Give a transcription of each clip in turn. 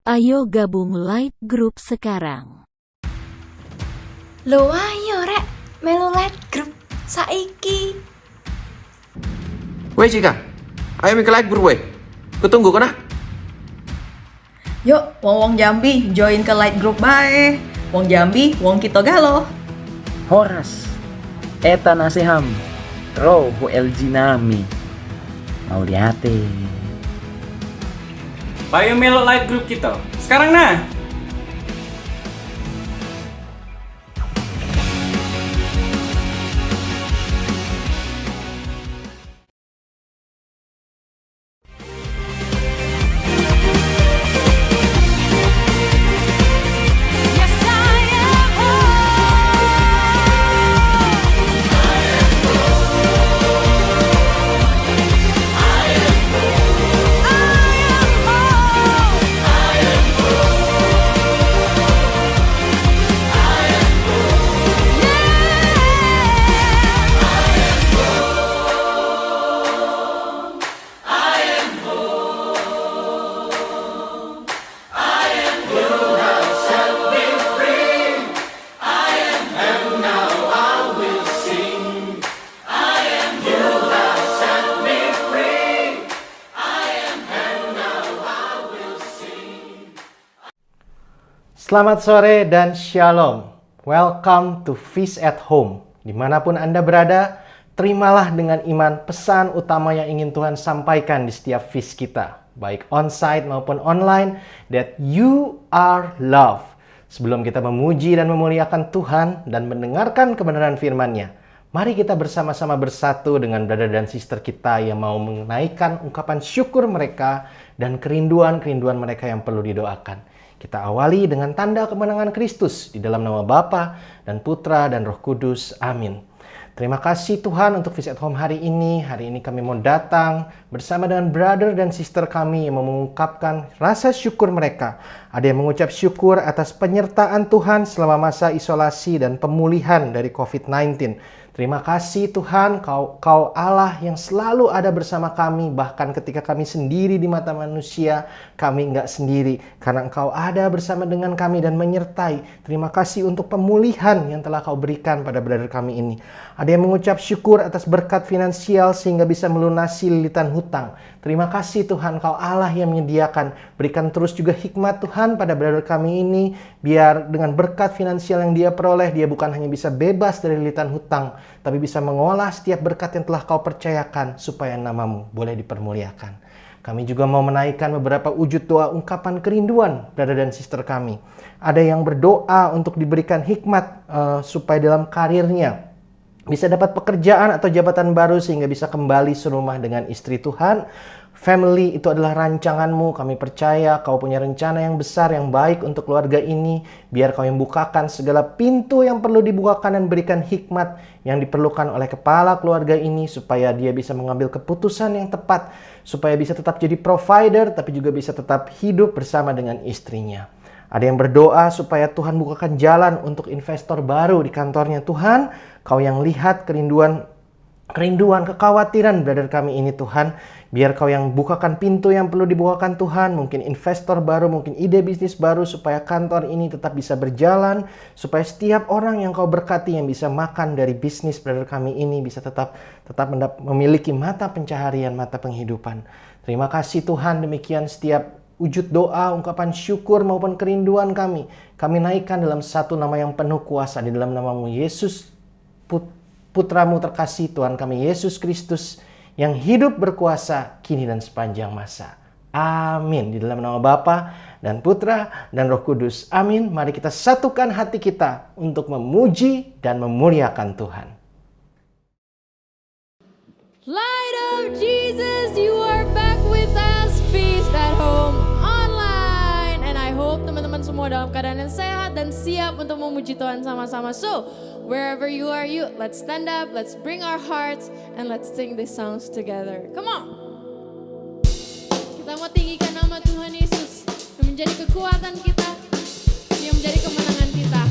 Ayo gabung Light Group sekarang. Lho ayo rek, melu Light Group saiki. Weh Cika, ayo mikir Light Group weh. Kutunggu kena. Yuk, wong Jambi join ke Light Group bae. Wong Jambi, wong kita galo. Horas, eta nasiham, roh LG nami. Mau liate. Ayo melok Light Group kita. Sekarang nah. Selamat sore dan shalom. Welcome to Feast at Home. Dimanapun Anda berada, terimalah dengan iman pesan utama yang ingin Tuhan sampaikan di setiap feast kita, baik onsite maupun online, that you are loved. Sebelum kita memuji dan memuliakan Tuhan dan mendengarkan kebenaran firman-Nya, mari kita bersama-sama bersatu dengan brother dan sister kita yang mau menaikkan ungkapan syukur mereka dan kerinduan-kerinduan mereka yang perlu didoakan. Kita awali dengan tanda kemenangan Kristus di dalam nama Bapa dan Putra dan Roh Kudus. Amin. Terima kasih Tuhan untuk Feast at Home hari ini. Hari ini kami mau datang bersama dengan brother dan sister kami yang mengungkapkan rasa syukur mereka. Ada yang mengucap syukur atas penyertaan Tuhan selama masa isolasi dan pemulihan dari COVID-19. Terima kasih Tuhan, Kau Allah yang selalu ada bersama kami, bahkan ketika kami sendiri di mata manusia, kami enggak sendiri, karena Engkau ada bersama dengan kami dan menyertai. Terima kasih untuk pemulihan yang telah Kau berikan pada brother kami ini. Ada yang mengucap syukur atas berkat finansial sehingga bisa melunasi lilitan hutang. Terima kasih Tuhan, Kau Allah yang menyediakan. Berikan terus juga hikmat Tuhan pada brother kami ini, biar dengan berkat finansial yang dia peroleh, dia bukan hanya bisa bebas dari lilitan hutang, tapi bisa mengolah setiap berkat yang telah Kau percayakan supaya nama-Mu boleh dipermuliakan. Kami juga mau menaikkan beberapa wujud doa ungkapan kerinduan brother dan sister kami. Ada yang berdoa untuk diberikan hikmat supaya dalam karirnya bisa dapat pekerjaan atau jabatan baru sehingga bisa kembali serumah dengan istri Tuhan. Family itu adalah rancangan-Mu. Kami percaya Kau punya rencana yang besar, yang baik untuk keluarga ini. Biar Kau yang bukakan segala pintu yang perlu dibukakan dan berikan hikmat yang diperlukan oleh kepala keluarga ini supaya dia bisa mengambil keputusan yang tepat, supaya bisa tetap jadi provider tapi juga bisa tetap hidup bersama dengan istrinya. Ada yang berdoa supaya Tuhan bukakan jalan untuk investor baru di kantornya. Tuhan, Kau yang lihat kerinduan, kekhawatiran brother kami ini Tuhan. Biar Kau yang bukakan pintu yang perlu dibukakan Tuhan. Mungkin investor baru, mungkin ide bisnis baru supaya kantor ini tetap bisa berjalan. Supaya setiap orang yang Kau berkati yang bisa makan dari bisnis brother kami ini bisa tetap memiliki mata pencaharian, mata penghidupan. Terima kasih Tuhan, demikian setiap wujud doa, ungkapan syukur maupun kerinduan kami naikkan dalam satu nama yang penuh kuasa, di dalam nama-Mu Yesus, Putra-Mu terkasih, Tuhan kami Yesus Kristus, yang hidup berkuasa kini dan sepanjang masa. Amin. Di dalam nama Bapa dan Putra dan Roh Kudus. Amin. Mari kita satukan hati kita untuk memuji dan memuliakan Tuhan. Light of Jesus, you are back with us, Feast at Home online. And I hope teman-teman semua dalam keadaan yang sehat dan siap untuk memuji Tuhan sama-sama. So, wherever you are, let's stand up, let's bring our hearts, and let's sing these songs together. Come on! Kita mau tinggikan nama Tuhan Yesus, yang menjadi kekuatan kita, yang menjadi kemenangan kita.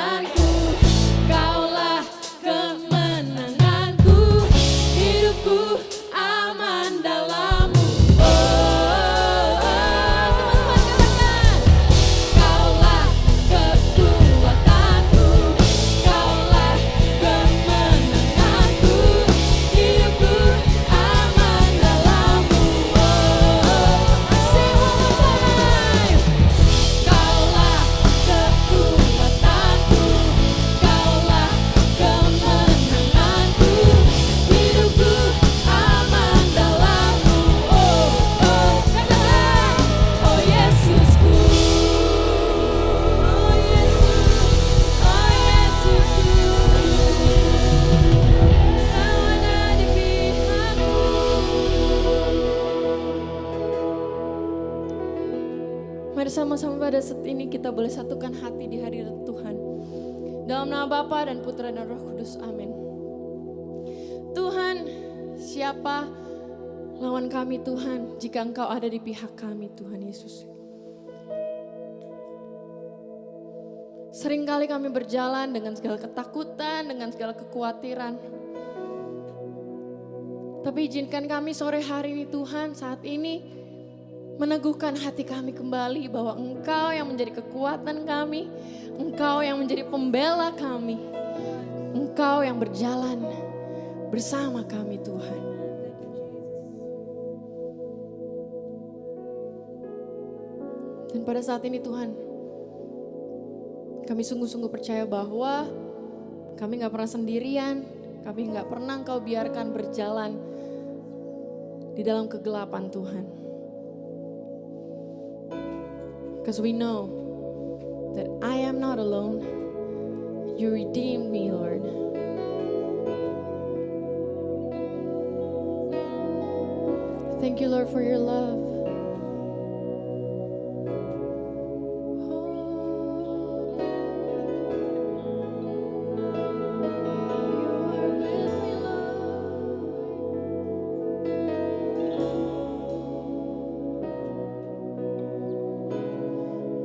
kekuatanku, Kaulah kemenanganku, hidupku aman dalam-Mu. Teman-teman katakan, Kaulah kekuatanku, Kaulah kemenanganku, hidupku aman dalam-Mu. Say one more time. Kaulah kekuatanku, Kaulah kemenanganku, hidupku aman dalam-Mu. Katakan, oh Yesusku, oh Yesusku, Kau ada di pihakku. Mari sama-sama pada saat ini kita boleh satukan hati di hadirat Tuhan. Dalam nama Bapa dan Putra dan Roh Kudus, amin. Tuhan, siapa lawan kami Tuhan jika Engkau ada di pihak kami Tuhan Yesus. Seringkali kami berjalan dengan segala ketakutan, dengan segala kekhawatiran. Tapi izinkan kami sore hari ini Tuhan, saat ini meneguhkan hati kami kembali bahwa Engkau yang menjadi kekuatan kami, Engkau yang menjadi pembela kami, Engkau yang berjalan bersama kami Tuhan. Dan pada saat ini Tuhan, kami sungguh-sungguh percaya bahwa kami gak pernah sendirian, kami gak pernah Engkau biarkan berjalan di dalam kegelapan Tuhan. Because we know that I am not alone. You redeemed me, Lord. Thank you, Lord, for your love. You are with me, Lord.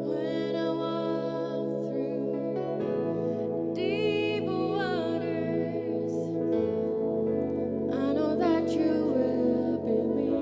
When I walk through deep waters, I know that you will be me.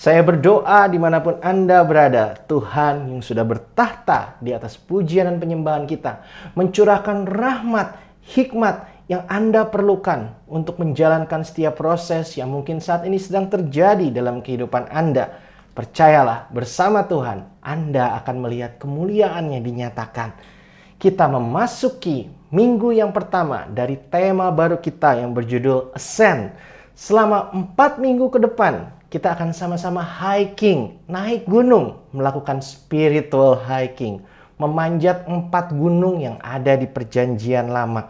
Saya berdoa dimanapun Anda berada, Tuhan yang sudah bertahta di atas pujian dan penyembahan kita, mencurahkan rahmat, hikmat yang Anda perlukan untuk menjalankan setiap proses yang mungkin saat ini sedang terjadi dalam kehidupan Anda. Percayalah, bersama Tuhan, Anda akan melihat kemuliaan-Nya dinyatakan. Kita memasuki minggu yang pertama dari tema baru kita yang berjudul Ascend. Selama 4 minggu ke depan, kita akan sama-sama hiking, naik gunung, melakukan spiritual hiking, memanjat 4 gunung yang ada di Perjanjian Lama.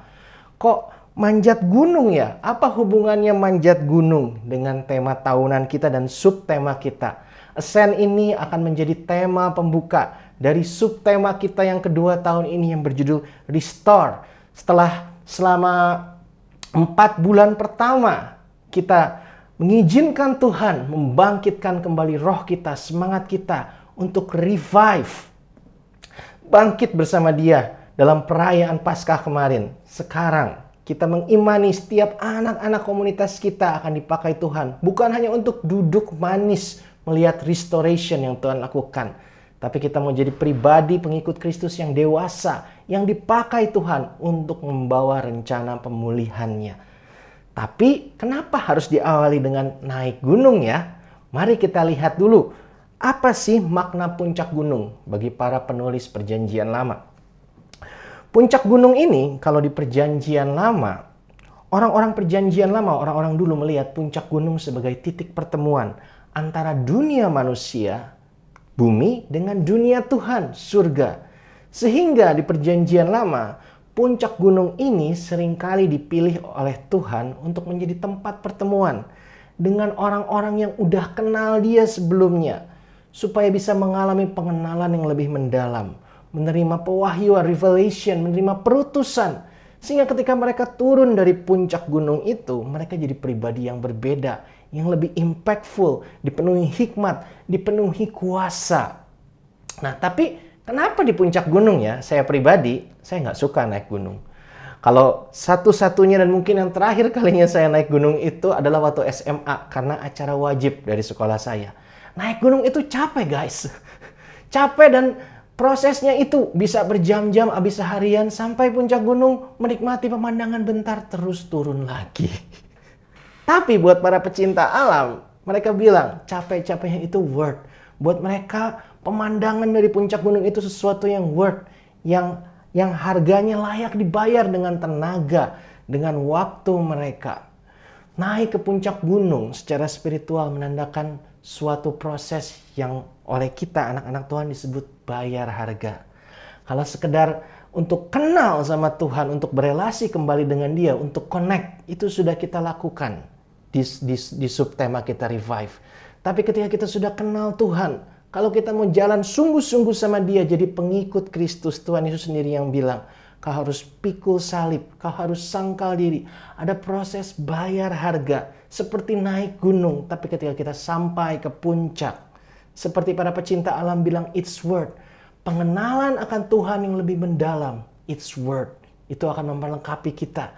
Kok manjat gunung ya? Apa hubungannya manjat gunung dengan tema tahunan kita dan subtema kita? Ascend ini akan menjadi tema pembuka dari subtema kita yang kedua tahun ini yang berjudul Restore. Selama 4 bulan pertama, kita mengizinkan Tuhan membangkitkan kembali roh kita, semangat kita untuk revive. Bangkit bersama Dia dalam perayaan Paskah kemarin. Sekarang kita mengimani setiap anak-anak komunitas kita akan dipakai Tuhan. Bukan hanya untuk duduk manis melihat restoration yang Tuhan lakukan. Tapi kita mau jadi pribadi pengikut Kristus yang dewasa, yang dipakai Tuhan untuk membawa rencana pemulihannya. Tapi kenapa harus diawali dengan naik gunung ya? Mari kita lihat dulu, apa sih makna puncak gunung bagi para penulis Perjanjian Lama? Puncak gunung ini kalau di Perjanjian Lama, orang-orang Perjanjian Lama, orang-orang dulu melihat puncak gunung sebagai titik pertemuan antara dunia manusia, bumi, dengan dunia Tuhan, surga. Sehingga di Perjanjian Lama, puncak gunung ini seringkali dipilih oleh Tuhan untuk menjadi tempat pertemuan dengan orang-orang yang udah kenal Dia sebelumnya, supaya bisa mengalami pengenalan yang lebih mendalam, menerima pewahyuan, revelation, menerima perutusan, sehingga ketika mereka turun dari puncak gunung itu, mereka jadi pribadi yang berbeda, yang lebih impactful, dipenuhi hikmat, dipenuhi kuasa. Nah, tapi kenapa di puncak gunung ya? Saya pribadi, saya nggak suka naik gunung. Kalau satu-satunya dan mungkin yang terakhir kalinya saya naik gunung itu adalah waktu SMA, karena acara wajib dari sekolah saya. Naik gunung itu capek guys. Capek dan prosesnya itu bisa berjam-jam, habis seharian sampai puncak gunung, menikmati pemandangan bentar, terus turun lagi. Tapi buat para pecinta alam, mereka bilang capek-capeknya itu worth. Buat mereka, pemandangan dari puncak gunung itu sesuatu yang worth, yang harganya layak dibayar dengan tenaga, dengan waktu mereka. Naik ke puncak gunung secara spiritual menandakan suatu proses yang oleh kita anak-anak Tuhan disebut bayar harga. Kalau sekedar untuk kenal sama Tuhan, untuk berelasi kembali dengan Dia, untuk connect, itu sudah kita lakukan di subtema kita revive. Tapi ketika kita sudah kenal Tuhan, kalau kita mau jalan sungguh-sungguh sama Dia, jadi pengikut Kristus, Tuhan Yesus sendiri yang bilang, kau harus pikul salib, kau harus sangkal diri. Ada proses bayar harga, seperti naik gunung. Tapi ketika kita sampai ke puncak, seperti para pecinta alam bilang, it's worth. Pengenalan akan Tuhan yang lebih mendalam, it's worth. Itu akan memperlengkapi kita,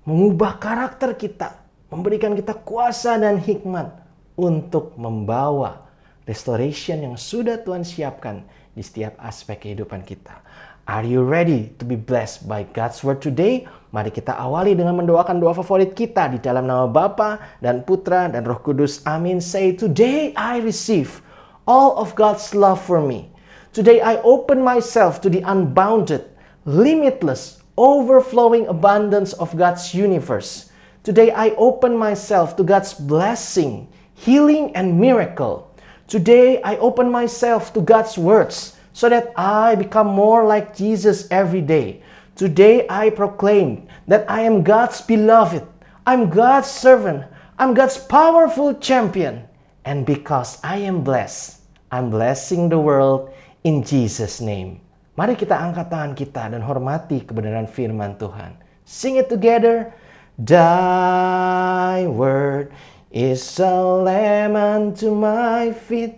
mengubah karakter kita, memberikan kita kuasa dan hikmat untuk membawa restoration yang sudah Tuhan siapkan di setiap aspek kehidupan kita. Are you ready to be blessed by God's Word today? Mari kita awali dengan mendoakan doa favorit kita di dalam nama Bapa dan Putra dan Roh Kudus. Amin. Say, today I receive all of God's love for me. Today I open myself to the unbounded, limitless, overflowing abundance of God's universe. Today I open myself to God's blessing, healing, and miracle. Today I open myself to God's words so that I become more like Jesus every day. Today I proclaim that I am God's beloved. I'm God's servant. I'm God's powerful champion. And because I am blessed, I'm blessing the world in Jesus' name. Mari kita angkat tangan kita dan hormati kebenaran firman Tuhan. Sing it together. Thy word is a lamp unto my feet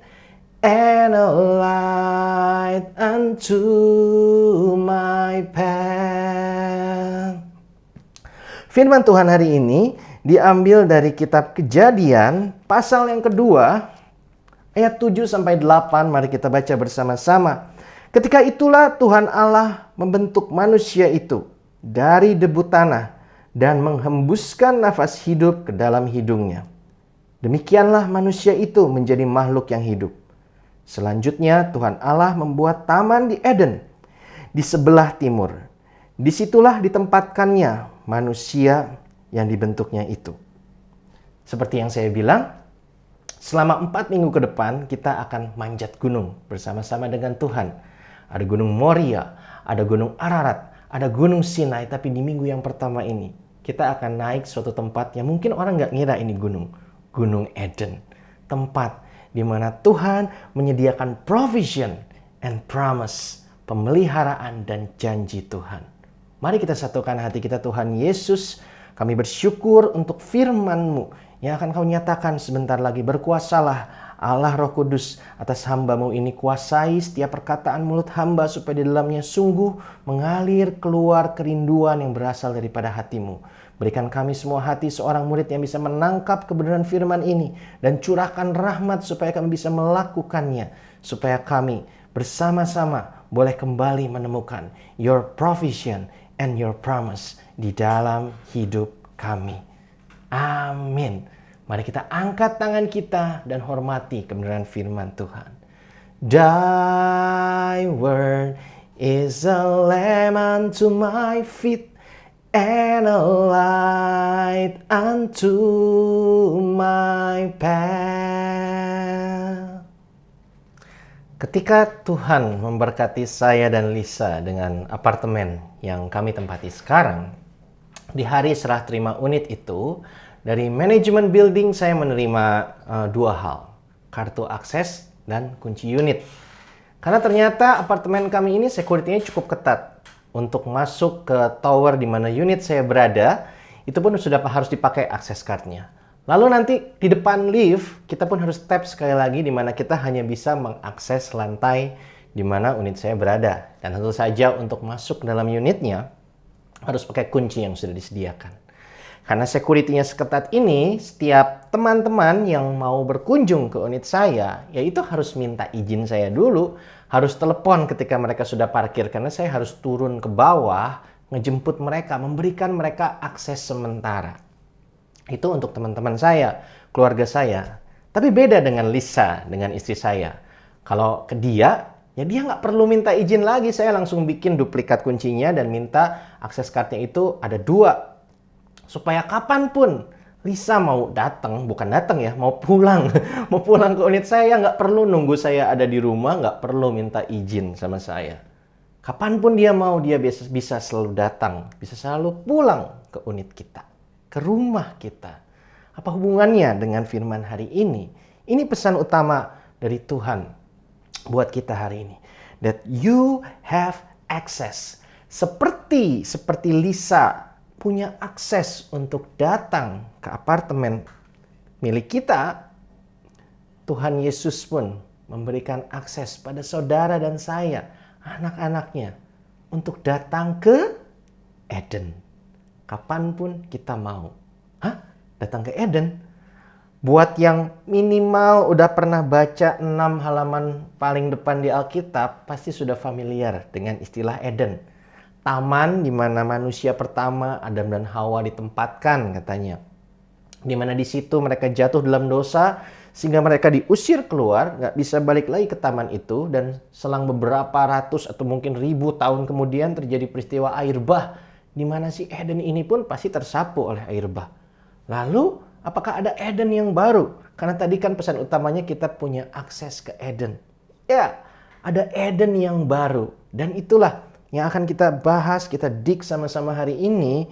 and a light unto my path. Firman Tuhan hari ini diambil dari kitab Kejadian pasal yang kedua Ayat 7-8 mari kita baca bersama-sama. Ketika itulah Tuhan Allah membentuk manusia itu dari debu tanah dan menghembuskan nafas hidup ke dalam hidungnya. Demikianlah manusia itu menjadi makhluk yang hidup. Selanjutnya Tuhan Allah membuat taman di Eden di sebelah timur. Disitulah ditempatkannya manusia yang dibentuknya itu. Seperti yang saya bilang, selama 4 minggu ke depan kita akan manjat gunung bersama-sama dengan Tuhan. Ada gunung Moria, ada gunung Ararat, ada gunung Sinai. Tapi di minggu yang pertama ini kita akan naik suatu tempat yang mungkin orang nggak ngira ini gunung. Gunung Eden. Tempat di mana Tuhan menyediakan provision and promise. Pemeliharaan dan janji Tuhan. Mari kita satukan hati kita, Tuhan Yesus. Kami bersyukur untuk firman-Mu yang akan Kau nyatakan sebentar lagi. Berkuasalah Allah Roh Kudus atas hamba-Mu ini. Kuasai setiap perkataan mulut hamba supaya di dalamnya sungguh mengalir keluar kerinduan yang berasal daripada hati-Mu. Berikan kami semua hati seorang murid yang bisa menangkap kebenaran firman ini. Dan curahkan rahmat supaya kami bisa melakukannya. Supaya kami bersama-sama boleh kembali menemukan your provision and your promise di dalam hidup kami. Amin. Mari kita angkat tangan kita dan hormati kebenaran firman Tuhan. Thy word is a lamp unto my feet and a light unto my path. Ketika Tuhan memberkati saya dan Lisa dengan apartemen yang kami tempati sekarang, di hari serah terima unit itu, dari manajemen building saya menerima 2 hal, kartu akses dan kunci unit. Karena ternyata apartemen kami ini security-nya cukup ketat. Untuk masuk ke tower di mana unit saya berada, itu pun sudah harus dipakai akses card-nya. Lalu nanti di depan lift, kita pun harus tap sekali lagi di mana kita hanya bisa mengakses lantai di mana unit saya berada. Dan tentu saja untuk masuk ke dalam unitnya, harus pakai kunci yang sudah disediakan. Karena security-nya seketat ini, setiap teman-teman yang mau berkunjung ke unit saya, yaitu harus minta izin saya dulu, harus telepon ketika mereka sudah parkir, karena saya harus turun ke bawah, ngejemput mereka, memberikan mereka akses sementara. Itu untuk teman-teman saya, keluarga saya. Tapi beda dengan Lisa, dengan istri saya. Kalau ke dia, ya dia nggak perlu minta izin lagi. Saya langsung bikin duplikat kuncinya dan minta akses card-nya itu ada 2. Supaya kapanpun Lisa mau datang, bukan datang ya, mau pulang. Mau pulang ke unit saya, nggak perlu nunggu saya ada di rumah, nggak perlu minta izin sama saya. Kapanpun dia mau, dia bisa selalu datang, bisa selalu pulang ke unit kita, ke rumah kita. Apa hubungannya dengan firman hari ini? Ini pesan utama dari Tuhan buat kita hari ini. That you have access. Seperti Lisa punya akses untuk datang ke apartemen milik kita, Tuhan Yesus pun memberikan akses pada saudara dan saya, anak-anaknya, untuk datang ke Eden. Kapanpun kita mau. Hah? Datang ke Eden? Buat yang minimal udah pernah baca 6 halaman paling depan di Alkitab, pasti sudah familiar dengan istilah Eden. Taman di mana manusia pertama, Adam dan Hawa ditempatkan katanya. Di mana di situ mereka jatuh dalam dosa, sehingga mereka diusir keluar, nggak bisa balik lagi ke taman itu. Dan selang beberapa ratus atau mungkin 1000 tahun kemudian terjadi peristiwa air bah, di mana si Eden ini pun pasti tersapu oleh air bah. Lalu, apakah ada Eden yang baru? Karena tadi kan pesan utamanya kita punya akses ke Eden. Ya, ada Eden yang baru. Dan itulah yang akan kita bahas, kita dik sama-sama hari ini.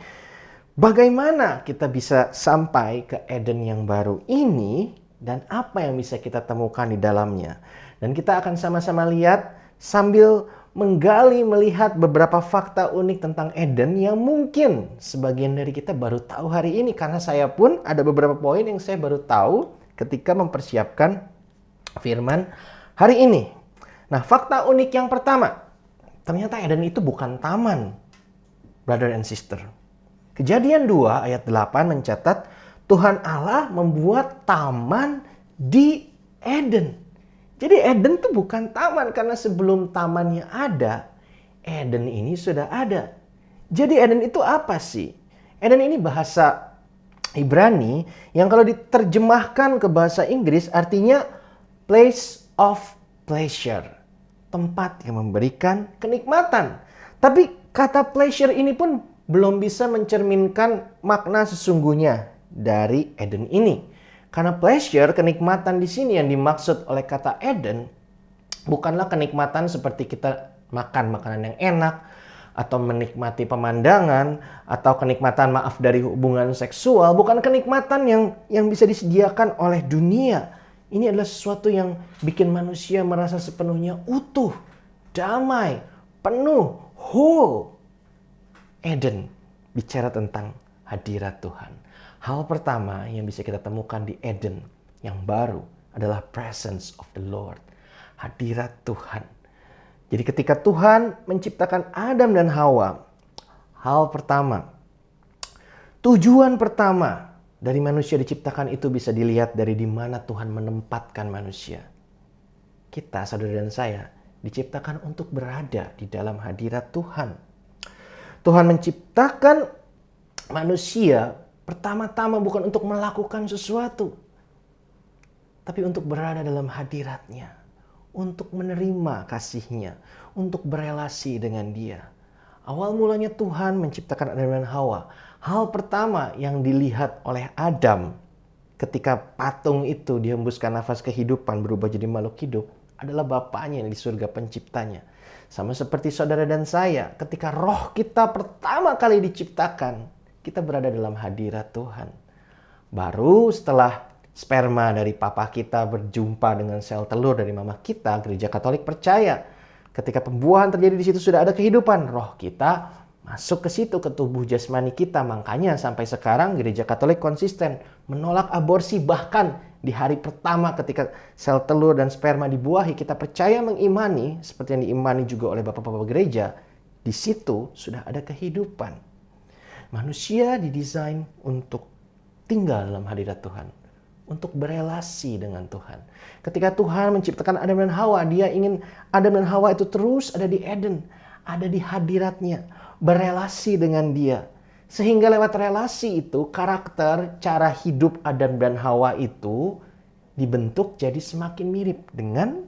Bagaimana kita bisa sampai ke Eden yang baru ini dan apa yang bisa kita temukan di dalamnya. Dan kita akan sama-sama lihat sambil menggali, melihat beberapa fakta unik tentang Eden yang mungkin sebagian dari kita baru tahu hari ini. Karena saya pun ada beberapa poin yang saya baru tahu ketika mempersiapkan firman hari ini. Nah, fakta unik yang pertama. Ternyata Eden itu bukan taman, brother and sister. Kejadian 2 ayat 8 mencatat Tuhan Allah membuat taman di Eden. Jadi Eden tuh bukan taman, karena sebelum tamannya ada, Eden ini sudah ada. Jadi Eden itu apa sih? Eden ini bahasa Ibrani yang kalau diterjemahkan ke bahasa Inggris artinya place of pleasure. Tempat yang memberikan kenikmatan. Tapi kata pleasure ini pun belum bisa mencerminkan makna sesungguhnya dari Eden ini. Karena pleasure, kenikmatan di sini yang dimaksud oleh kata Eden bukanlah kenikmatan seperti kita makan makanan yang enak atau menikmati pemandangan atau kenikmatan dari hubungan seksual, bukan kenikmatan yang bisa disediakan oleh dunia. Ini adalah sesuatu yang bikin manusia merasa sepenuhnya utuh, damai, penuh, whole. Eden bicara tentang hadirat Tuhan. Hal pertama yang bisa kita temukan di Eden yang baru adalah presence of the Lord. Hadirat Tuhan. Jadi ketika Tuhan menciptakan Adam dan Hawa, hal pertama, tujuan pertama dari manusia diciptakan itu bisa dilihat dari di mana Tuhan menempatkan manusia. Kita, saudara dan saya, diciptakan untuk berada di dalam hadirat Tuhan. Tuhan menciptakan manusia pertama-tama bukan untuk melakukan sesuatu, tapi untuk berada dalam hadiratnya, untuk menerima kasihnya, untuk berelasi dengan dia. Awal mulanya Tuhan menciptakan Adam dan Hawa. Hal pertama yang dilihat oleh Adam ketika patung itu dihembuskan nafas kehidupan berubah jadi makhluk hidup adalah Bapaknya di surga penciptanya. Sama seperti saudara dan saya, ketika roh kita pertama kali diciptakan, kita berada dalam hadirat Tuhan. Baru setelah sperma dari papa kita berjumpa dengan sel telur dari mama kita, Gereja Katolik percaya ketika pembuahan terjadi di situ sudah ada kehidupan. Roh kita masuk ke situ, ke tubuh jasmani kita. Makanya sampai sekarang Gereja Katolik konsisten menolak aborsi. Bahkan di hari pertama ketika sel telur dan sperma dibuahi, kita percaya mengimani, seperti yang diimani juga oleh bapak-bapak gereja, di situ sudah ada kehidupan. Manusia didesain untuk tinggal dalam hadirat Tuhan, untuk berelasi dengan Tuhan. Ketika Tuhan menciptakan Adam dan Hawa, dia ingin Adam dan Hawa itu terus ada di Eden, ada di hadiratnya, berelasi dengan dia. Sehingga lewat relasi itu, karakter, cara hidup Adam dan Hawa itu dibentuk jadi semakin mirip dengan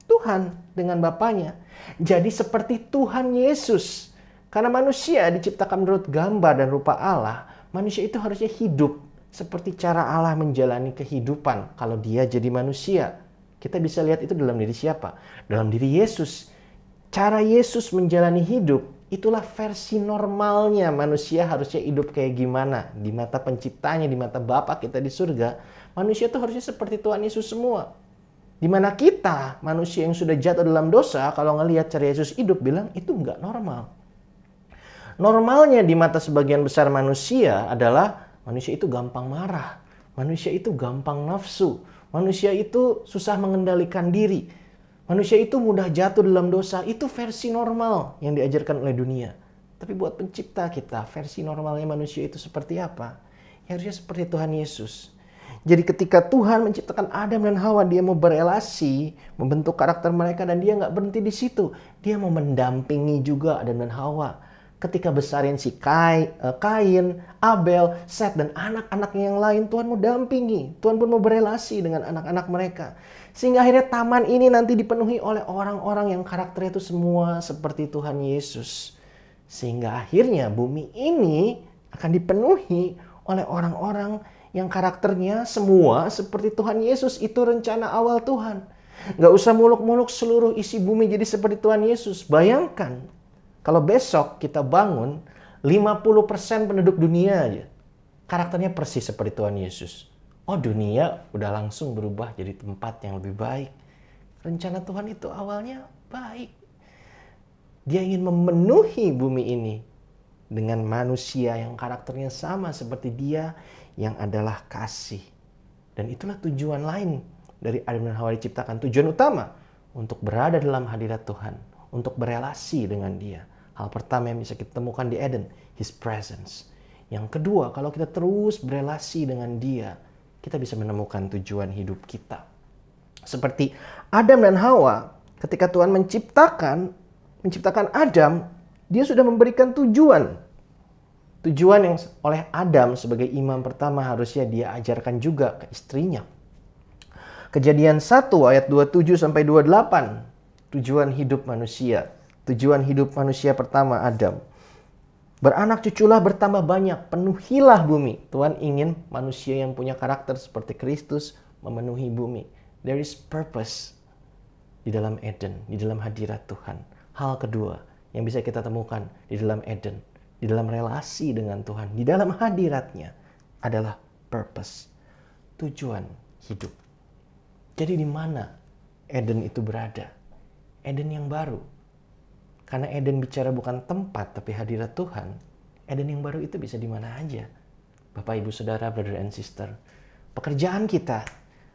Tuhan, dengan Bapaknya. Jadi seperti Tuhan Yesus. Karena manusia diciptakan menurut gambar dan rupa Allah, manusia itu harusnya hidup seperti cara Allah menjalani kehidupan kalau dia jadi manusia. Kita bisa lihat itu dalam diri siapa? Dalam diri Yesus. Cara Yesus menjalani hidup, itulah versi normalnya manusia harusnya hidup kayak gimana. Di mata penciptanya, di mata Bapa kita di surga, manusia itu harusnya seperti Tuhan Yesus semua. Di mana kita, manusia yang sudah jatuh dalam dosa, kalau ngelihat cara Yesus hidup, bilang itu nggak normal. Normalnya di mata sebagian besar manusia adalah manusia itu gampang marah, manusia itu gampang nafsu, manusia itu susah mengendalikan diri, manusia itu mudah jatuh dalam dosa. Itu versi normal yang diajarkan oleh dunia. Tapi buat pencipta kita, versi normalnya manusia itu seperti apa? Ya harusnya seperti Tuhan Yesus. Jadi ketika Tuhan menciptakan Adam dan Hawa, dia mau berelasi, membentuk karakter mereka, dan dia nggak berhenti di situ. Dia mau mendampingi juga Adam dan Hawa. Ketika besarin si Kain, Abel, Set, dan anak-anaknya yang lain, Tuhan mau dampingi. Tuhan pun mau berelasi dengan anak-anak mereka. Sehingga akhirnya taman ini nanti dipenuhi oleh orang-orang yang karakternya itu semua seperti Tuhan Yesus. Sehingga akhirnya bumi ini akan dipenuhi oleh orang-orang yang karakternya semua seperti Tuhan Yesus. Itu rencana awal Tuhan. Gak usah muluk-muluk seluruh isi bumi jadi seperti Tuhan Yesus. Bayangkan, kalau besok kita bangun 50% penduduk dunia aja karakternya persis seperti Tuhan Yesus. Oh, dunia udah langsung berubah jadi tempat yang lebih baik. Rencana Tuhan itu awalnya baik. Dia ingin memenuhi bumi ini dengan manusia yang karakternya sama seperti dia, yang adalah kasih. Dan itulah tujuan lain dari Adam dan Hawa diciptakan. Tujuan utama untuk berada dalam hadirat Tuhan, untuk berelasi dengan dia. Hal pertama yang bisa kita temukan di Eden, His presence. Yang kedua, kalau kita terus berelasi dengan dia, kita bisa menemukan tujuan hidup kita. Seperti Adam dan Hawa, ketika Tuhan menciptakan Adam, dia sudah memberikan tujuan. Tujuan yang oleh Adam sebagai imam pertama harusnya dia ajarkan juga ke istrinya. Kejadian 1 ayat 27 sampai 28. Tujuan hidup manusia. Tujuan hidup manusia pertama Adam. Beranak cuculah bertambah banyak, penuhilah bumi. Tuhan ingin manusia yang punya karakter seperti Kristus memenuhi bumi. There is purpose di dalam Eden, di dalam hadirat Tuhan. Hal kedua yang bisa kita temukan di dalam Eden, di dalam relasi dengan Tuhan, di dalam hadiratnya adalah purpose, tujuan hidup. Jadi di mana Eden itu berada? Eden yang baru. Karena Eden bicara bukan tempat tapi hadirat Tuhan. Eden yang baru itu bisa di mana aja. Bapak, Ibu, Saudara, brother and sister. Pekerjaan kita,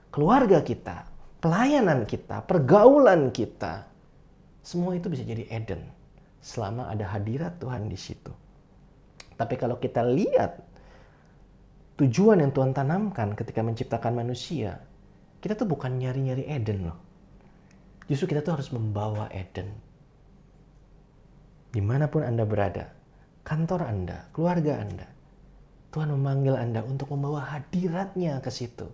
keluarga kita, pelayanan kita, pergaulan kita, semua itu bisa jadi Eden selama ada hadirat Tuhan di situ. Tapi kalau kita lihat tujuan yang Tuhan tanamkan ketika menciptakan manusia, kita tuh bukan nyari-nyari Eden loh. Justru kita tuh harus membawa Eden. Dimanapun Anda berada, kantor Anda, keluarga Anda, Tuhan memanggil Anda untuk membawa hadiratnya ke situ.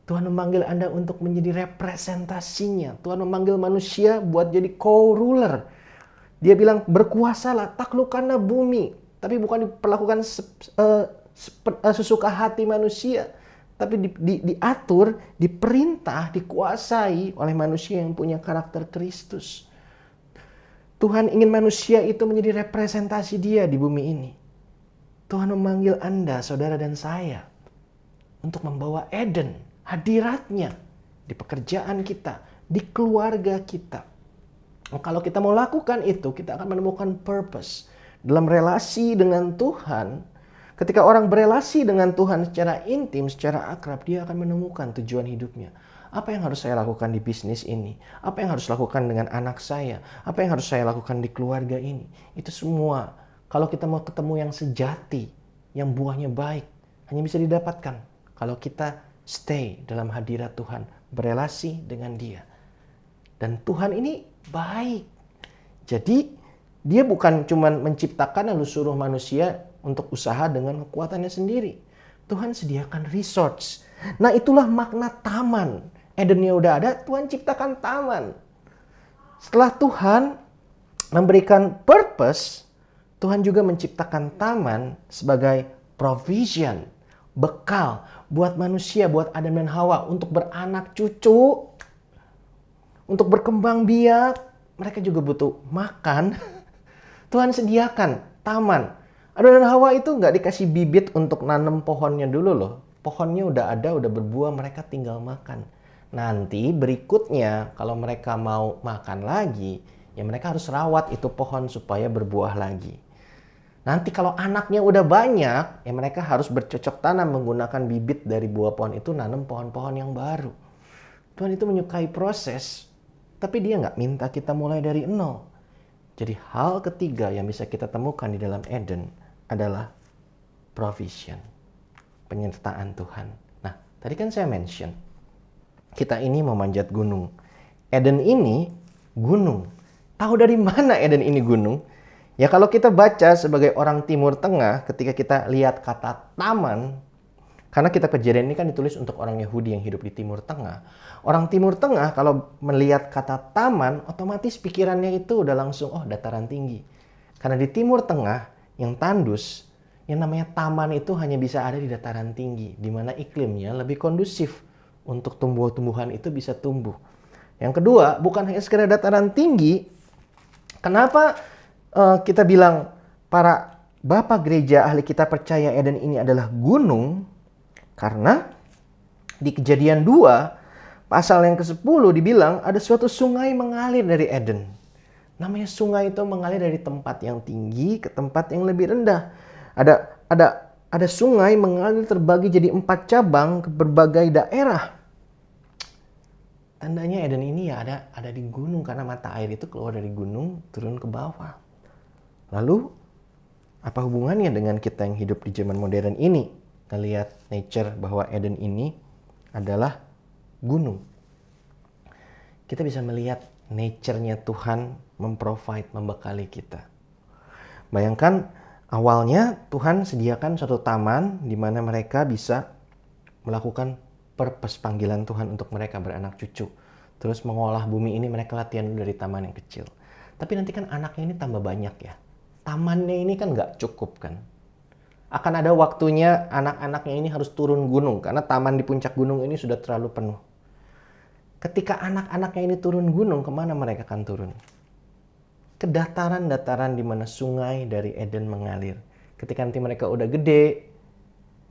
Tuhan memanggil Anda untuk menjadi representasinya. Tuhan memanggil manusia buat jadi co-ruler. Dia bilang, berkuasalah, taklukkanlah bumi. Tapi bukan diperlakukan sesuka hati manusia. Tapi diatur, diperintah, dikuasai oleh manusia yang punya karakter Kristus. Tuhan ingin manusia itu menjadi representasi Dia di bumi ini. Tuhan memanggil Anda, saudara dan saya, untuk membawa Eden, hadiratnya di pekerjaan kita, di keluarga kita. Kalau kita mau lakukan itu, kita akan menemukan purpose dalam relasi dengan Tuhan. Ketika orang berelasi dengan Tuhan secara intim, secara akrab, dia akan menemukan tujuan hidupnya. Apa yang harus saya lakukan di bisnis ini? Apa yang harus lakukan dengan anak saya? Apa yang harus saya lakukan di keluarga ini? Itu semua, kalau kita mau ketemu yang sejati, yang buahnya baik, hanya bisa didapatkan kalau kita stay dalam hadirat Tuhan, berelasi dengan Dia. Dan Tuhan ini baik. Jadi Dia bukan cuma menciptakan lalu suruh manusia untuk usaha dengan kekuatannya sendiri. Tuhan sediakan resorts. Nah, itulah makna taman. Edennya udah ada, Tuhan ciptakan taman. Setelah Tuhan memberikan purpose, Tuhan juga menciptakan taman sebagai provision, bekal buat manusia, buat Adam dan Hawa untuk beranak cucu, untuk berkembang biak. Mereka juga butuh makan. Tuhan sediakan taman. Adam dan Hawa itu nggak dikasih bibit untuk nanam pohonnya dulu loh. Pohonnya udah ada, udah berbuah, mereka tinggal makan. Nanti berikutnya kalau mereka mau makan lagi, ya mereka harus rawat itu pohon supaya berbuah lagi. Nanti kalau anaknya udah banyak, ya mereka harus bercocok tanam menggunakan bibit dari buah pohon itu, nanam pohon-pohon yang baru. Tuhan itu menyukai proses, tapi Dia nggak minta kita mulai dari nol. Jadi hal ketiga yang bisa kita temukan di dalam Eden adalah provision, penyertaan Tuhan. Nah, tadi kan saya mention, kita ini mau manjat gunung. Eden ini gunung. Tahu dari mana Eden ini gunung? Ya kalau kita baca sebagai orang Timur Tengah, ketika kita lihat kata taman, karena kitab Kejadian ini kan ditulis untuk orang Yahudi yang hidup di Timur Tengah. Orang Timur Tengah kalau melihat kata taman, otomatis pikirannya itu udah langsung, oh dataran tinggi. Karena di Timur Tengah yang tandus, yang namanya taman itu hanya bisa ada di dataran tinggi, di mana iklimnya lebih kondusif untuk tumbuh-tumbuhan itu bisa tumbuh. Yang kedua, bukan hanya sekedar dataran tinggi. Kenapa kita bilang para bapak gereja ahli kita percaya Eden ini adalah gunung? Karena di Kejadian 2, pasal yang ke-10 dibilang ada suatu sungai mengalir dari Eden. Namanya sungai itu mengalir dari tempat yang tinggi ke tempat yang lebih rendah. Ada sungai mengalir terbagi jadi 4 cabang ke berbagai daerah. Tandanya Eden ini ya ada di gunung, karena mata air itu keluar dari gunung turun ke bawah. Lalu apa hubungannya dengan kita yang hidup di zaman modern ini? Ngelihat nature bahwa Eden ini adalah gunung. kita bisa melihat nature-nya Tuhan memprovide, membekali kita. Bayangkan awalnya Tuhan sediakan suatu taman di mana mereka bisa melakukan purpose panggilan Tuhan untuk mereka beranak cucu. Terus mengolah bumi ini mereka latihan dulu dari taman yang kecil. Tapi nanti kan anaknya ini tambah banyak ya. Tamannya ini kan nggak cukup kan. Akan ada waktunya anak-anaknya ini harus turun gunung karena taman di puncak gunung ini sudah terlalu penuh. Ketika anak-anaknya ini turun gunung, kemana mereka akan turun? Ke dataran-dataran di mana sungai dari Eden mengalir. Ketika nanti mereka udah gede,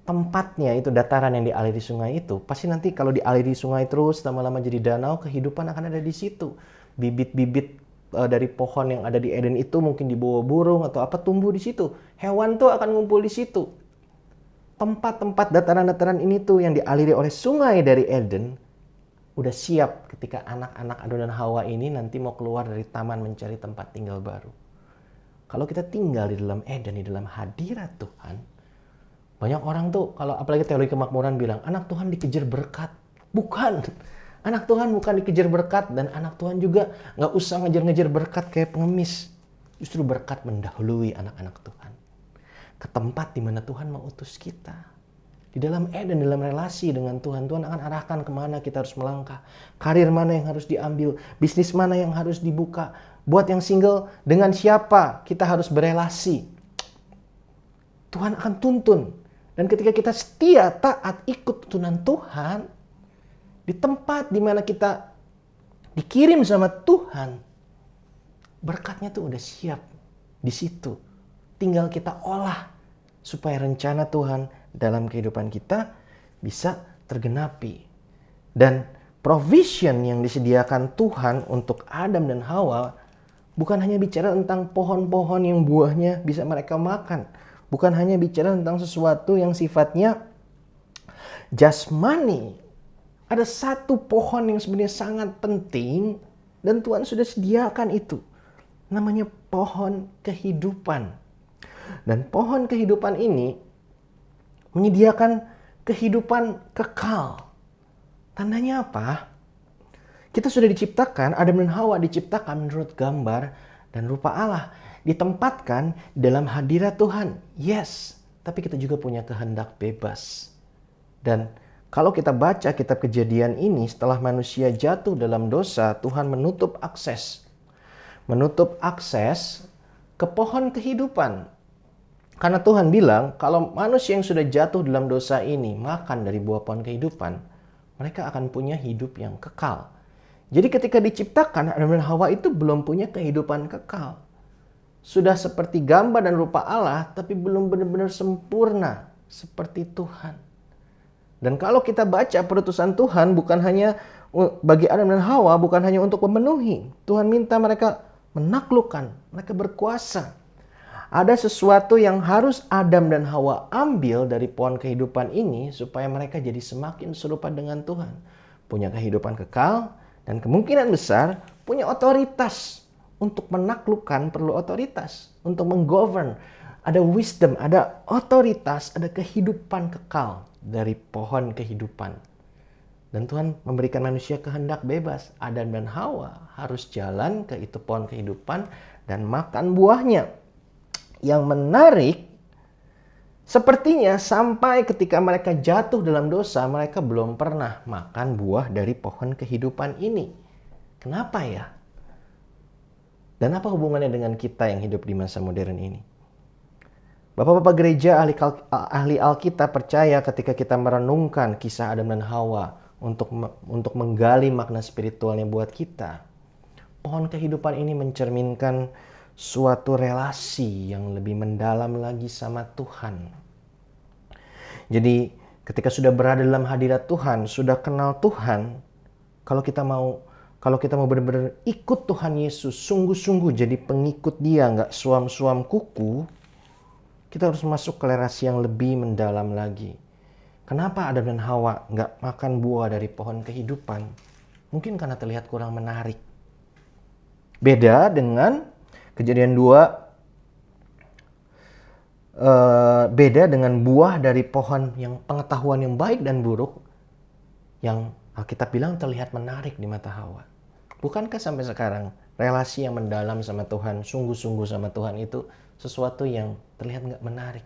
tempatnya itu dataran yang dialiri sungai itu, pasti nanti kalau dialiri sungai terus lama-lama jadi danau, kehidupan akan ada di situ. Bibit-bibit dari pohon yang ada di Eden itu mungkin dibawa burung atau apa tumbuh di situ. Hewan tuh akan ngumpul di situ. Tempat-tempat dataran-dataran ini tuh yang dialiri oleh sungai dari Eden udah siap ketika anak-anak Adam dan Hawa ini nanti mau keluar dari taman mencari tempat tinggal baru. Kalau kita tinggal di dalam Eden, di dalam hadirat Tuhan, banyak orang tuh kalau apalagi teori kemakmuran bilang anak Tuhan dikejar berkat. Bukan. Anak Tuhan bukan dikejar berkat, dan anak Tuhan juga nggak usah ngejar-ngejar berkat kayak pengemis. Justru berkat mendahului anak-anak Tuhan ke tempat di mana Tuhan mau utus kita. Di dalam Eden, dalam relasi dengan Tuhan, Tuhan akan arahkan kemana kita harus melangkah. Karir mana yang harus diambil, bisnis mana yang harus dibuka. Buat yang single, dengan siapa kita harus berelasi. Tuhan akan tuntun. Dan ketika kita setia, taat, ikut tuntunan Tuhan, di tempat di mana kita dikirim sama Tuhan, berkatnya tuh udah siap di situ. Tinggal kita olah supaya rencana Tuhan dalam kehidupan kita bisa tergenapi. Dan provision yang disediakan Tuhan untuk Adam dan Hawa bukan hanya bicara tentang pohon-pohon yang buahnya bisa mereka makan. Bukan hanya bicara tentang sesuatu yang sifatnya jasmani. Ada satu pohon yang sebenarnya sangat penting dan Tuhan sudah sediakan itu. Namanya pohon kehidupan. Dan pohon kehidupan ini menyediakan kehidupan kekal. Tandanya apa? Kita sudah diciptakan, Adam dan Hawa diciptakan menurut gambar dan rupa Allah. Ditempatkan dalam hadirat Tuhan. Yes, tapi kita juga punya kehendak bebas. Dan kalau kita baca kitab Kejadian ini, setelah manusia jatuh dalam dosa, Tuhan menutup akses. Menutup akses ke pohon kehidupan. Karena Tuhan bilang, kalau manusia yang sudah jatuh dalam dosa ini makan dari buah pohon kehidupan, mereka akan punya hidup yang kekal. Jadi ketika diciptakan, Adam dan Hawa itu belum punya kehidupan kekal. Sudah seperti gambar dan rupa Allah, tapi belum benar-benar sempurna seperti Tuhan. Dan kalau kita baca perutusan Tuhan, bukan hanya bagi Adam dan Hawa, bukan hanya untuk memenuhi. Tuhan minta mereka menaklukkan, mereka berkuasa. Ada sesuatu yang harus Adam dan Hawa ambil dari pohon kehidupan ini supaya mereka jadi semakin serupa dengan Tuhan. Punya kehidupan kekal dan kemungkinan besar punya otoritas. Untuk menaklukkan perlu otoritas. Untuk menggovern. Ada wisdom, ada otoritas, ada kehidupan kekal dari pohon kehidupan. Dan Tuhan memberikan manusia kehendak bebas. Adam dan Hawa harus jalan ke itu pohon kehidupan dan makan buahnya. Yang menarik, sepertinya sampai ketika mereka jatuh dalam dosa, mereka belum pernah makan buah dari pohon kehidupan ini. Kenapa ya? Dan apa hubungannya dengan kita yang hidup di masa modern ini? Bapak-bapak gereja, ahli Alkitab percaya ketika kita merenungkan kisah Adam dan Hawa untuk menggali makna spiritualnya buat kita, pohon kehidupan ini mencerminkan suatu relasi yang lebih mendalam lagi sama Tuhan. Jadi ketika sudah berada dalam hadirat Tuhan, sudah kenal Tuhan, kalau kita mau benar-benar ikut Tuhan Yesus, sungguh-sungguh jadi pengikut Dia, nggak suam-suam kuku, kita harus masuk ke relasi yang lebih mendalam lagi. Kenapa Adam dan Hawa nggak makan buah dari pohon kehidupan? Mungkin karena terlihat kurang menarik. Beda dengan Kejadian 2, beda dengan buah dari pohon yang pengetahuan yang baik dan buruk, yang Alkitab bilang terlihat menarik di mata Hawa. Bukankah sampai sekarang relasi yang mendalam sama Tuhan, sungguh-sungguh sama Tuhan itu sesuatu yang terlihat nggak menarik?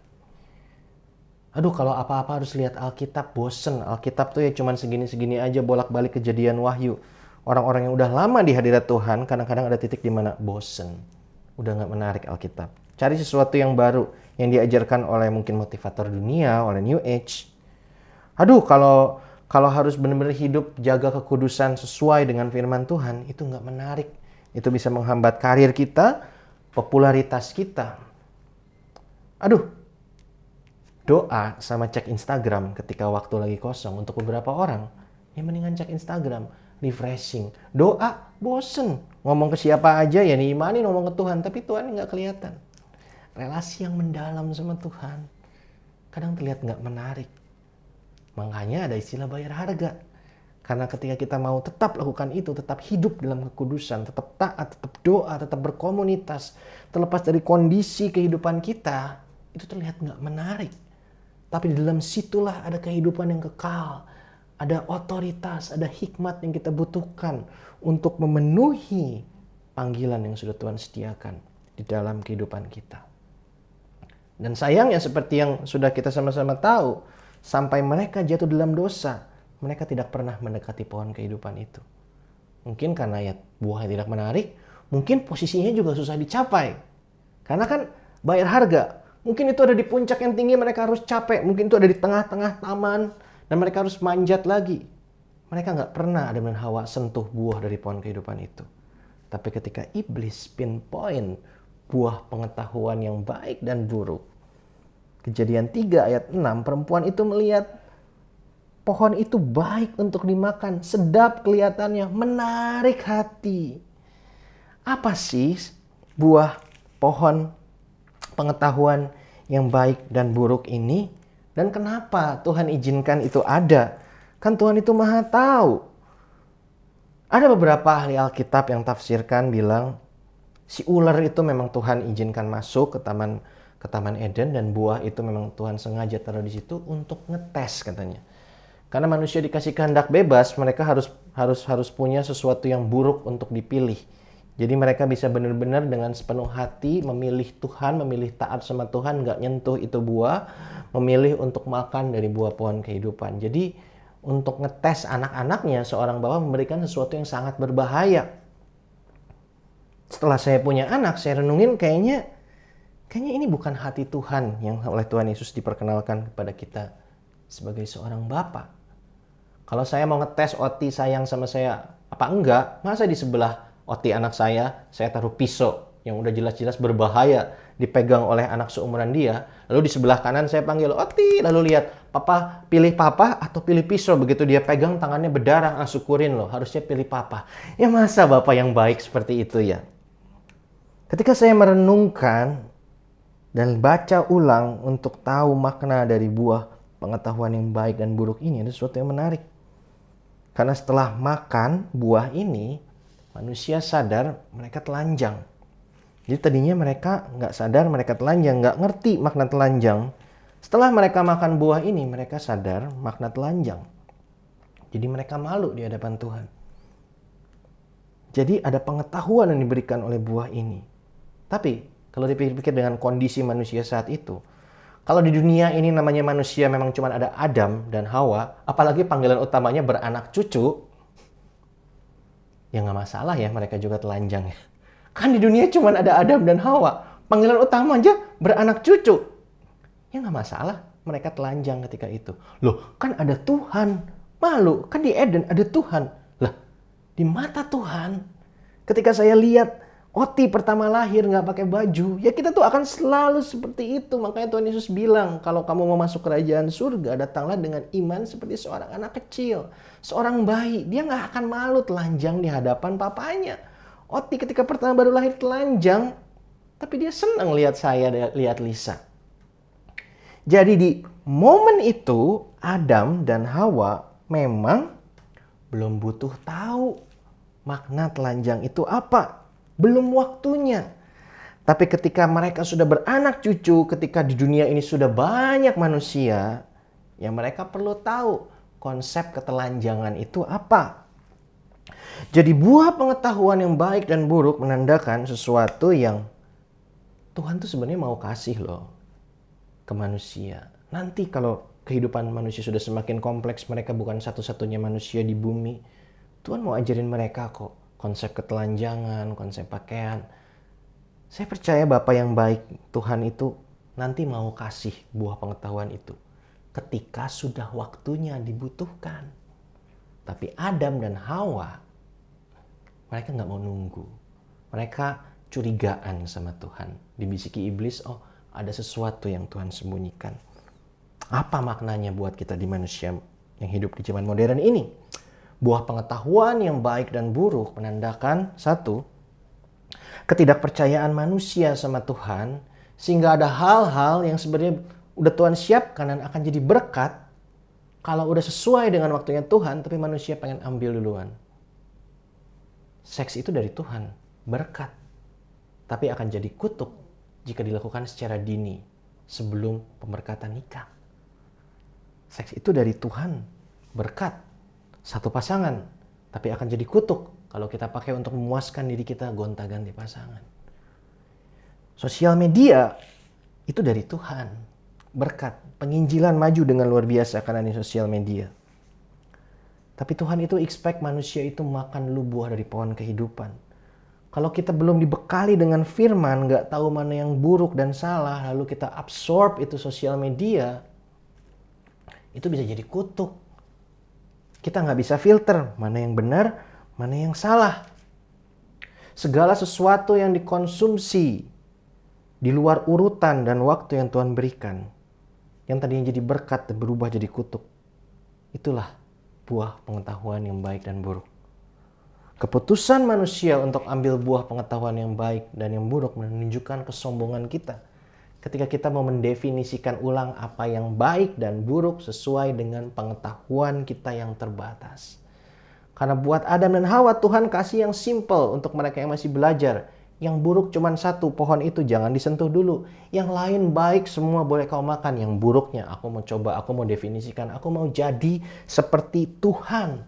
Aduh, kalau apa-apa harus lihat Alkitab, bosen. Alkitab tuh ya cuman segini-segini aja, bolak-balik Kejadian, Wahyu. Orang-orang yang udah lama di hadirat Tuhan, kadang-kadang ada titik di mana bosen. Udah nggak menarik Alkitab. Cari sesuatu yang baru, yang diajarkan oleh mungkin motivator dunia, oleh New Age. Aduh, kalau harus benar-benar hidup, jaga kekudusan sesuai dengan firman Tuhan, itu nggak menarik. Itu bisa menghambat karir kita, popularitas kita. Aduh, doa sama cek Instagram ketika waktu lagi kosong untuk beberapa orang, ya mendingan cek Instagram, refreshing. Doa, bosen. Ngomong ke siapa aja, ya diimani ngomong ke Tuhan, tapi Tuhan nggak kelihatan. Relasi yang mendalam sama Tuhan kadang terlihat nggak menarik. Makanya ada istilah bayar harga. Karena ketika kita mau tetap lakukan itu, tetap hidup dalam kekudusan, tetap taat, tetap doa, tetap berkomunitas, terlepas dari kondisi kehidupan kita, itu terlihat nggak menarik. Tapi di dalam situlah ada kehidupan yang kekal, ada otoritas, ada hikmat yang kita butuhkan untuk memenuhi panggilan yang sudah Tuhan sediakan di dalam kehidupan kita. Dan sayangnya seperti yang sudah kita sama-sama tahu, sampai mereka jatuh dalam dosa, mereka tidak pernah mendekati pohon kehidupan itu. Mungkin karena ya buahnya tidak menarik, mungkin posisinya juga susah dicapai. Karena kan bayar harga. Mungkin itu ada di puncak yang tinggi, mereka harus capek. Mungkin itu ada di tengah-tengah taman, dan mereka harus manjat lagi. Mereka nggak pernah Adam dan Hawa sentuh buah dari pohon kehidupan itu. Tapi ketika iblis pinpoint buah pengetahuan yang baik dan buruk, Kejadian 3 ayat 6, perempuan itu melihat pohon itu baik untuk dimakan, sedap kelihatannya, menarik hati. Apa sih buah pohon pengetahuan yang baik dan buruk ini? Dan kenapa Tuhan izinkan itu ada? Kan Tuhan itu Maha Tahu. Ada beberapa ahli Alkitab yang tafsirkan bilang si ular itu memang Tuhan izinkan masuk ke Taman Eden, dan buah itu memang Tuhan sengaja taruh di situ untuk ngetes katanya. Karena manusia dikasih kehendak bebas, mereka harus punya sesuatu yang buruk untuk dipilih. Jadi mereka bisa benar-benar dengan sepenuh hati memilih Tuhan, memilih taat sama Tuhan, nggak nyentuh itu buah, memilih untuk makan dari buah pohon kehidupan. Jadi untuk ngetes anak-anaknya, seorang bapak memberikan sesuatu yang sangat berbahaya. Setelah saya punya anak, saya renungin kayaknya ini bukan hati Tuhan yang oleh Tuhan Yesus diperkenalkan kepada kita sebagai seorang bapa. Kalau saya mau ngetes Oti sayang sama saya apa enggak, masa di sebelah Oti anak saya taruh pisau yang udah jelas-jelas berbahaya dipegang oleh anak seumuran dia. Lalu di sebelah kanan saya panggil Oti, lalu lihat papa, pilih papa atau pilih pisau. Begitu dia pegang tangannya berdarah, syukurin loh, harusnya pilih papa. Ya masa bapak yang baik seperti itu ya? Ketika saya merenungkan dan baca ulang untuk tahu makna dari buah pengetahuan yang baik dan buruk ini, ada sesuatu yang menarik. Karena setelah makan buah ini, manusia sadar mereka telanjang. Jadi tadinya mereka nggak sadar mereka telanjang, nggak ngerti makna telanjang. Setelah mereka makan buah ini, mereka sadar makna telanjang. Jadi mereka malu di hadapan Tuhan. Jadi ada pengetahuan yang diberikan oleh buah ini. Tapi kalau dipikir-pikir dengan kondisi manusia saat itu, kalau di dunia ini namanya manusia memang cuma ada Adam dan Hawa, apalagi panggilan utamanya beranak cucu, ya nggak masalah ya mereka juga telanjang ya. Kan di dunia cuma ada Adam dan Hawa, panggilan utama aja beranak cucu, ya nggak masalah mereka telanjang ketika itu. Loh, kan ada Tuhan, malu, kan di Eden ada Tuhan. Lah, di mata Tuhan, ketika saya lihat Oti pertama lahir nggak pakai baju, ya kita tuh akan selalu seperti itu. Makanya Tuhan Yesus bilang, kalau kamu mau masuk kerajaan surga, datanglah dengan iman seperti seorang anak kecil, seorang bayi. Dia nggak akan malu telanjang di hadapan papanya. Oti ketika pertama baru lahir telanjang, tapi dia senang lihat saya, lihat Lisa. Jadi di momen itu, Adam dan Hawa memang belum butuh tahu makna telanjang itu apa. Belum waktunya. Tapi ketika mereka sudah beranak cucu, ketika di dunia ini sudah banyak manusia, ya mereka perlu tahu konsep ketelanjangan itu apa. Jadi buah pengetahuan yang baik dan buruk menandakan sesuatu yang Tuhan tuh sebenarnya mau kasih loh ke manusia. Nanti kalau kehidupan manusia sudah semakin kompleks, mereka bukan satu-satunya manusia di bumi, Tuhan mau ajarin mereka kok konsep ketelanjangan, konsep pakaian. Saya percaya Bapa yang baik, Tuhan itu nanti mau kasih buah pengetahuan itu ketika sudah waktunya dibutuhkan. Tapi Adam dan Hawa, mereka nggak mau nunggu. Mereka curigaan sama Tuhan. Dibisiki iblis, oh ada sesuatu yang Tuhan sembunyikan. Apa maknanya buat kita di manusia yang hidup di zaman modern ini? Buah pengetahuan yang baik dan buruk menandakan satu, ketidakpercayaan manusia sama Tuhan, sehingga ada hal-hal yang sebenarnya udah Tuhan siapkan dan akan jadi berkat kalau udah sesuai dengan waktunya Tuhan, tapi manusia pengen ambil duluan. Seks itu dari Tuhan, berkat, tapi akan jadi kutuk jika dilakukan secara dini sebelum pemberkatan nikah. Seks itu dari Tuhan, berkat, satu pasangan, tapi akan jadi kutuk kalau kita pakai untuk memuaskan diri kita, gonta-ganti pasangan. Sosial media itu dari Tuhan, berkat, penginjilan maju dengan luar biasa karena ini sosial media. Tapi Tuhan itu expect manusia itu makan dulu buah dari pohon kehidupan. Kalau kita belum dibekali dengan firman, nggak tahu mana yang buruk dan salah, lalu kita absorb itu sosial media, itu bisa jadi kutuk. Kita nggak bisa filter mana yang benar, mana yang salah. Segala sesuatu yang dikonsumsi di luar urutan dan waktu yang Tuhan berikan, yang tadinya jadi berkat dan berubah jadi kutuk, itulah buah pengetahuan yang baik dan buruk. Keputusan manusia untuk ambil buah pengetahuan yang baik dan yang buruk menunjukkan kesombongan kita ketika kita mau mendefinisikan ulang apa yang baik dan buruk sesuai dengan pengetahuan kita yang terbatas. Karena buat Adam dan Hawa, Tuhan kasih yang simple untuk mereka yang masih belajar. Yang buruk cuma satu, pohon itu jangan disentuh dulu. Yang lain baik, semua boleh kau makan. Yang buruknya aku mau coba, aku mau definisikan, aku mau jadi seperti Tuhan.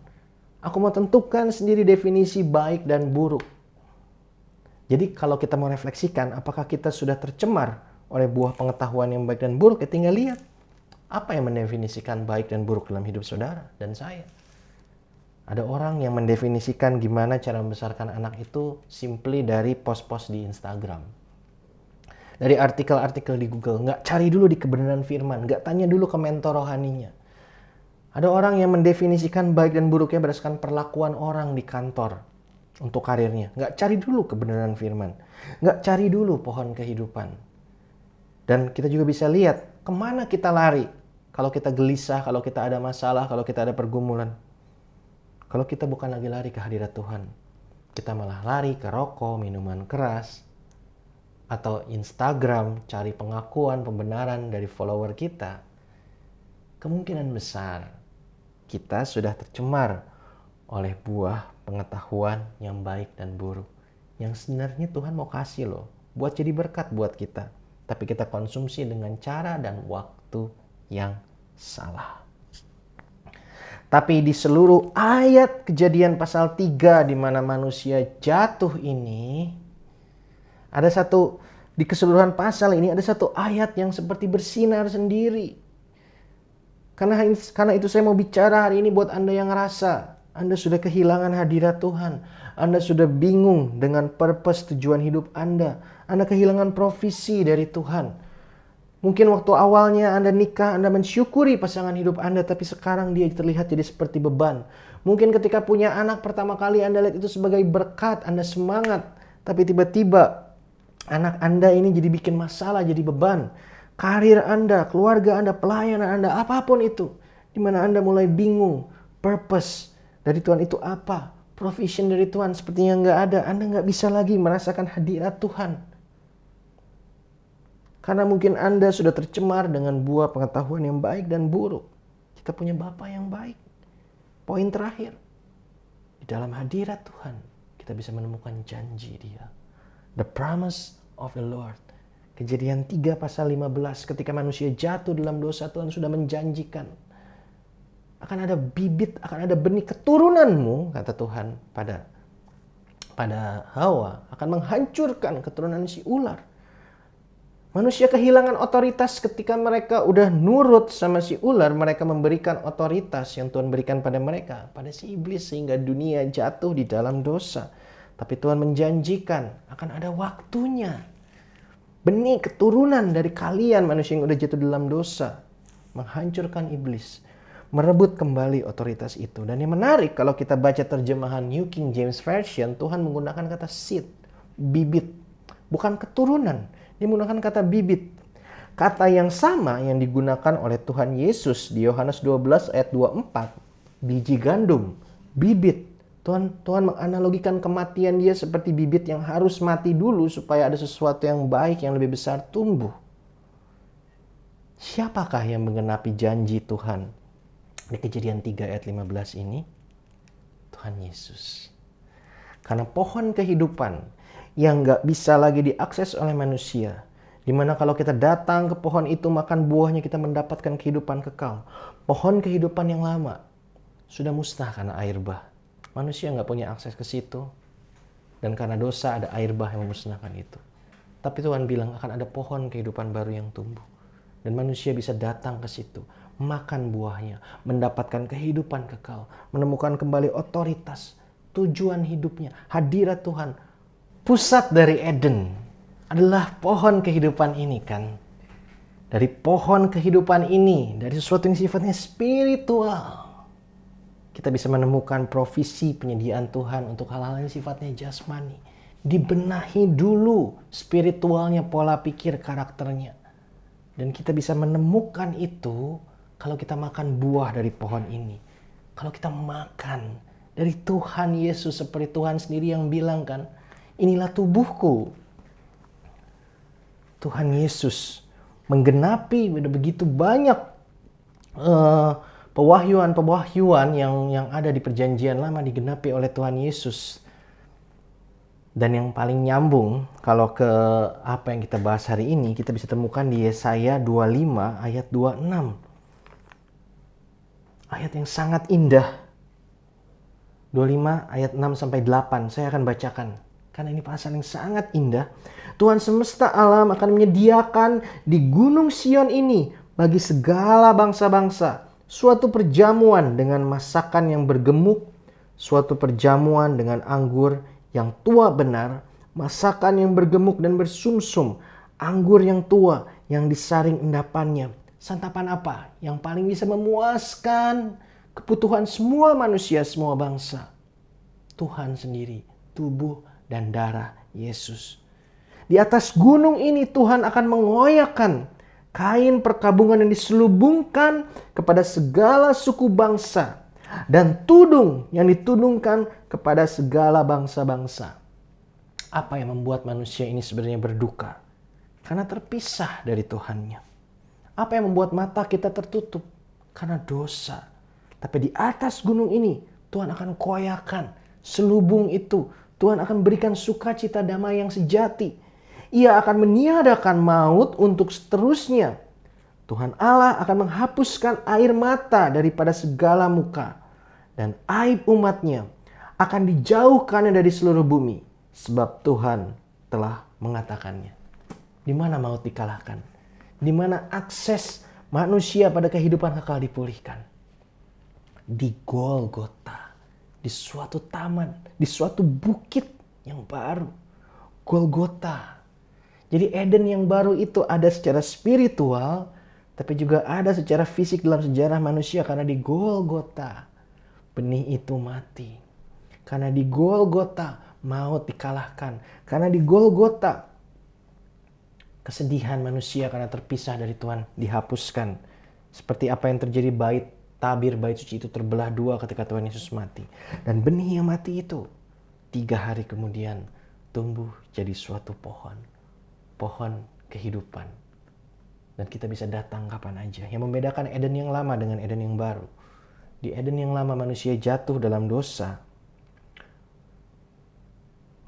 Aku mau tentukan sendiri definisi baik dan buruk. Jadi kalau kita mau refleksikan, apakah kita sudah tercemar oleh buah pengetahuan yang baik dan buruk? Ya tinggal lihat apa yang mendefinisikan baik dan buruk dalam hidup saudara dan saya. Ada orang yang mendefinisikan gimana cara membesarkan anak itu simply dari post-post di Instagram. Dari artikel-artikel di Google. Nggak cari dulu di kebenaran firman. Nggak tanya dulu ke mentor rohaninya. Ada orang yang mendefinisikan baik dan buruknya berdasarkan perlakuan orang di kantor untuk karirnya. Nggak cari dulu kebenaran firman. Nggak cari dulu pohon kehidupan. Dan kita juga bisa lihat kemana kita lari. Kalau kita gelisah, kalau kita ada masalah, kalau kita ada pergumulan. Kalau kita bukan lagi lari ke hadirat Tuhan, kita malah lari ke rokok, minuman keras, atau Instagram, cari pengakuan, pembenaran dari follower kita, kemungkinan besar kita sudah tercemar oleh buah pengetahuan yang baik dan buruk. Yang sebenarnya Tuhan mau kasih loh, buat jadi berkat buat kita. Tapi kita konsumsi dengan cara dan waktu yang salah. Tapi di seluruh ayat Kejadian pasal 3 di mana manusia jatuh ini, ada satu, di keseluruhan pasal ini ada satu ayat yang seperti bersinar sendiri. Karena itu saya mau bicara hari ini buat Anda yang ngerasa Anda sudah kehilangan hadirat Tuhan. Anda sudah bingung dengan purpose tujuan hidup Anda. Anda kehilangan provisi dari Tuhan. Mungkin waktu awalnya Anda nikah, Anda mensyukuri pasangan hidup Anda, tapi sekarang dia terlihat jadi seperti beban. Mungkin ketika punya anak pertama kali Anda lihat itu sebagai berkat, Anda semangat. Tapi tiba-tiba anak Anda ini jadi bikin masalah, jadi beban. Karir Anda, keluarga Anda, pelayanan Anda, apapun itu. Di mana Anda mulai bingung, purpose dari Tuhan itu apa? Provision dari Tuhan sepertinya nggak ada. Anda nggak bisa lagi merasakan hadirat Tuhan. Karena mungkin Anda sudah tercemar dengan buah pengetahuan yang baik dan buruk. Kita punya Bapa yang baik. Poin terakhir. Di dalam hadirat Tuhan, kita bisa menemukan janji Dia. The promise of the Lord. Kejadian 3 pasal 15. Ketika manusia jatuh dalam dosa, Tuhan sudah menjanjikan. Akan ada bibit, akan ada benih keturunanmu, kata Tuhan pada Hawa, akan menghancurkan keturunan si ular. Manusia kehilangan otoritas ketika mereka udah nurut sama si ular. Mereka memberikan otoritas yang Tuhan berikan pada mereka, pada si iblis, sehingga dunia jatuh di dalam dosa. Tapi Tuhan menjanjikan akan ada waktunya. Benih keturunan dari kalian manusia yang udah jatuh dalam dosa menghancurkan iblis, merebut kembali otoritas itu. Dan yang menarik, kalau kita baca terjemahan New King James Version, Tuhan menggunakan kata seed, bibit, bukan keturunan. Dia menggunakan kata bibit. Kata yang sama yang digunakan oleh Tuhan Yesus di Yohanes 12 ayat 24. Biji gandum, bibit. Tuhan menganalogikan kematian dia seperti bibit yang harus mati dulu supaya ada sesuatu yang baik yang lebih besar tumbuh. Siapakah yang menggenapi janji Tuhan di Kejadian 3 ayat 15 ini? Tuhan Yesus. Karena pohon kehidupan yang gak bisa lagi diakses oleh manusia. Dimana kalau kita datang ke pohon itu, makan buahnya, kita mendapatkan kehidupan kekal. Pohon kehidupan yang lama sudah musnah karena air bah. Manusia gak punya akses ke situ. Dan karena dosa ada air bah yang memusnahkan itu. Tapi Tuhan bilang akan ada pohon kehidupan baru yang tumbuh. Dan manusia bisa datang ke situ, makan buahnya, mendapatkan kehidupan kekal, menemukan kembali otoritas, tujuan hidupnya, hadirat Tuhan. Pusat dari Eden adalah pohon kehidupan ini kan. Dari pohon kehidupan ini, dari sesuatu yang sifatnya spiritual, kita bisa menemukan provisi penyediaan Tuhan untuk hal-hal yang sifatnya jasmani. Dibenahi dulu spiritualnya, pola pikir, karakternya. Dan kita bisa menemukan itu kalau kita makan buah dari pohon ini. Kalau kita makan dari Tuhan Yesus, seperti Tuhan sendiri yang bilang kan, inilah tubuhku. Tuhan Yesus menggenapi begitu banyak pewahyuan yang ada di perjanjian lama digenapi oleh Tuhan Yesus. Dan yang paling nyambung kalau ke apa yang kita bahas hari ini, kita bisa temukan di Yesaya 25 ayat 26. Ayat yang sangat indah. 25 ayat 6 sampai 8. Saya akan bacakan. Karena ini pasal yang sangat indah. Tuhan semesta alam akan menyediakan di Gunung Sion ini bagi segala bangsa-bangsa suatu perjamuan dengan masakan yang bergemuk, suatu perjamuan dengan anggur yang tua benar, masakan yang bergemuk dan bersumsum, anggur yang tua yang disaring endapannya. Santapan apa yang paling bisa memuaskan kebutuhan semua manusia, semua bangsa? Tuhan sendiri, tubuh dan darah Yesus. Di atas gunung ini Tuhan akan mengoyakkan kain perkabungan yang diselubungkan kepada segala suku bangsa dan tudung yang ditudungkan kepada segala bangsa-bangsa. Apa yang membuat manusia ini sebenarnya berduka? Karena terpisah dari Tuhannya. Apa yang membuat mata kita tertutup? Karena dosa. Tapi di atas gunung ini Tuhan akan koyakan selubung itu. Tuhan akan berikan sukacita damai yang sejati. Ia akan meniadakan maut untuk seterusnya. Tuhan Allah akan menghapuskan air mata daripada segala muka. Dan aib umatnya akan dijauhkannya dari seluruh bumi. Sebab Tuhan telah mengatakannya. Di mana maut dikalahkan? Di mana akses manusia pada kehidupan kekal dipulihkan? Di Golgota. Di suatu taman, di suatu bukit yang baru. Golgota. Jadi Eden yang baru itu ada secara spiritual, tapi juga ada secara fisik dalam sejarah manusia. Karena di Golgota benih itu mati. Karena di Golgota maut dikalahkan. Karena di Golgota kesedihan manusia karena terpisah dari Tuhan dihapuskan. Seperti apa yang terjadi tabir bait suci itu terbelah dua ketika Tuhan Yesus mati. Dan benih yang mati itu 3 hari kemudian tumbuh jadi suatu pohon. Pohon kehidupan. Dan kita bisa datang kapan aja. Yang membedakan Eden yang lama dengan Eden yang baru. Di Eden yang lama manusia jatuh dalam dosa.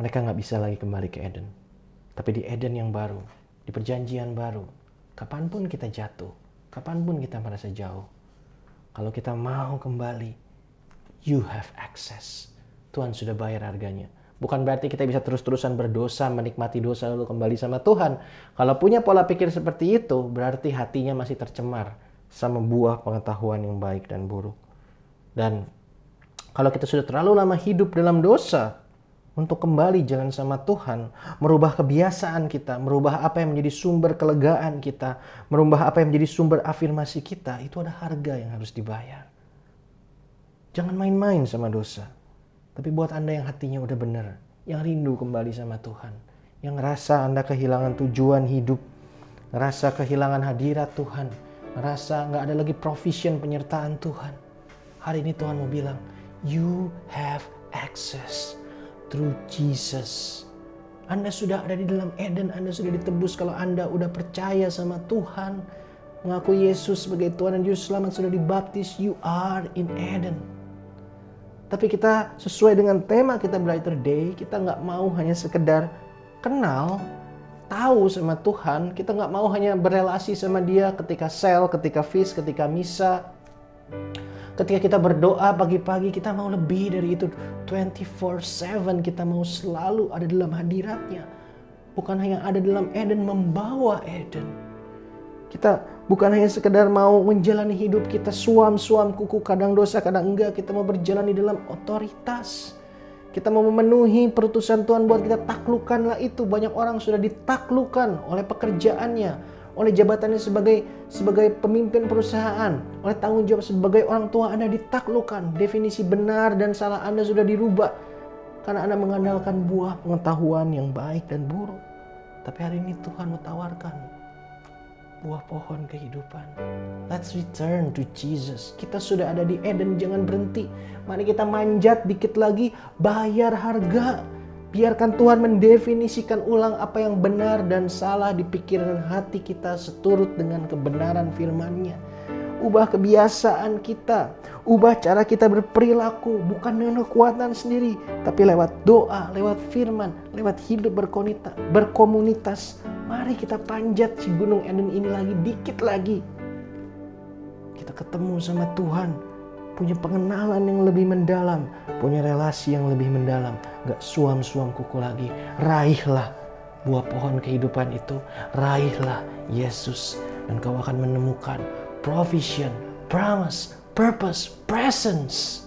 Mereka gak bisa lagi kembali ke Eden. Tapi di Eden yang baru, di perjanjian baru, kapanpun kita jatuh, kapanpun kita merasa jauh, Kalau kita mau kembali, you have access. Tuhan sudah bayar harganya. Bukan berarti kita bisa terus-terusan berdosa, menikmati dosa lalu kembali sama Tuhan. Kalau punya pola pikir seperti itu, berarti hatinya masih tercemar sama buah pengetahuan yang baik dan buruk. Dan kalau kita sudah terlalu lama hidup dalam dosa, untuk kembali jalan sama Tuhan, merubah kebiasaan kita, merubah apa yang menjadi sumber kelegaan kita, merubah apa yang menjadi sumber afirmasi kita, itu ada harga yang harus dibayar. Jangan main-main sama dosa. Tapi buat Anda yang hatinya udah benar, yang rindu kembali sama Tuhan, yang ngerasa Anda kehilangan tujuan hidup, ngerasa kehilangan hadirat Tuhan, ngerasa nggak ada lagi provision penyertaan Tuhan. Hari ini Tuhan mau bilang, you have access through Jesus. Anda sudah ada di dalam Eden, Anda sudah ditebus kalau Anda udah percaya sama Tuhan, mengaku Yesus sebagai Tuhan dan Juru Selamat, sudah dibaptis, you are in Eden. Tapi kita sesuai dengan tema kita Brighter Day, kita nggak mau hanya sekedar kenal, tahu sama Tuhan, kita nggak mau hanya berelasi sama Dia ketika sel, ketika feast, ketika misa. Ketika kita berdoa pagi-pagi, kita mau lebih dari itu. 24/7 kita mau selalu ada dalam hadiratnya. Bukan hanya ada dalam Eden, membawa Eden. Kita bukan hanya sekedar mau menjalani hidup kita suam-suam kuku, kadang dosa, kadang enggak. Kita mau berjalan di dalam otoritas. Kita mau memenuhi perutusan Tuhan buat kita taklukkanlah itu. Banyak orang sudah ditaklukkan oleh pekerjaannya, oleh jabatannya sebagai pemimpin perusahaan, oleh tanggung jawab sebagai orang tua. Anda ditaklukkan. Definisi benar dan salah Anda sudah dirubah karena Anda mengandalkan buah pengetahuan yang baik dan buruk. Tapi hari ini Tuhan mau tawarkan buah pohon kehidupan. Let's return to Jesus. Kita sudah ada di Eden, jangan berhenti. Mari kita manjat dikit lagi, bayar harga. Biarkan Tuhan mendefinisikan ulang apa yang benar dan salah di pikiran dan hati kita seturut dengan kebenaran firman-Nya. Ubah kebiasaan kita, ubah cara kita berperilaku, bukan dengan kekuatan sendiri, tapi lewat doa, lewat firman, lewat hidup berkomunitas. Mari kita panjat si gunung Eden ini lagi, dikit lagi. Kita ketemu sama Tuhan, punya pengenalan yang lebih mendalam, punya relasi yang lebih mendalam. Gak suam-suam kuku lagi. Raihlah buah pohon kehidupan itu. Raihlah Yesus. Dan kau akan menemukan provision, promise, purpose, presence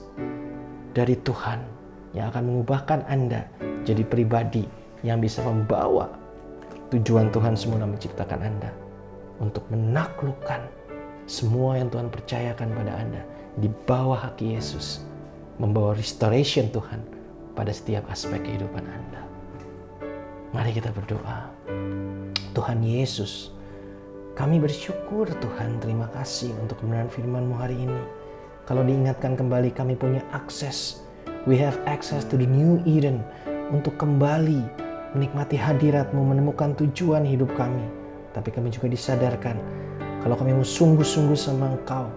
dari Tuhan yang akan mengubahkan Anda jadi pribadi yang bisa membawa tujuan Tuhan semula menciptakan Anda untuk menaklukkan semua yang Tuhan percayakan pada Anda di bawah kaki Yesus, membawa restoration Tuhan pada setiap aspek kehidupan Anda. Mari kita berdoa. Tuhan Yesus, kami bersyukur Tuhan, terima kasih untuk kebenaran firman-Mu hari ini. Kalau diingatkan kembali, kami punya akses. We have access to the new Eden, untuk kembali menikmati hadirat-Mu, menemukan tujuan hidup kami. Tapi kami juga disadarkan, kalau kami mau sungguh-sungguh sama Engkau,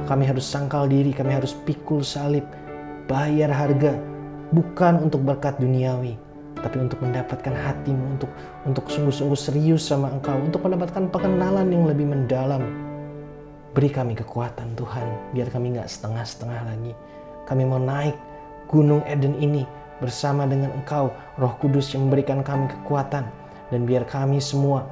kami harus sangkal diri, kami harus pikul salib, bayar harga, bukan untuk berkat duniawi, tapi untuk mendapatkan hati-Mu, untuk sungguh-sungguh serius sama Engkau, untuk mendapatkan pengenalan yang lebih mendalam. Beri kami kekuatan Tuhan, biar kami gak setengah-setengah lagi. Kami mau naik gunung Eden ini bersama dengan Engkau, Roh Kudus yang memberikan kami kekuatan. Dan biar kami semua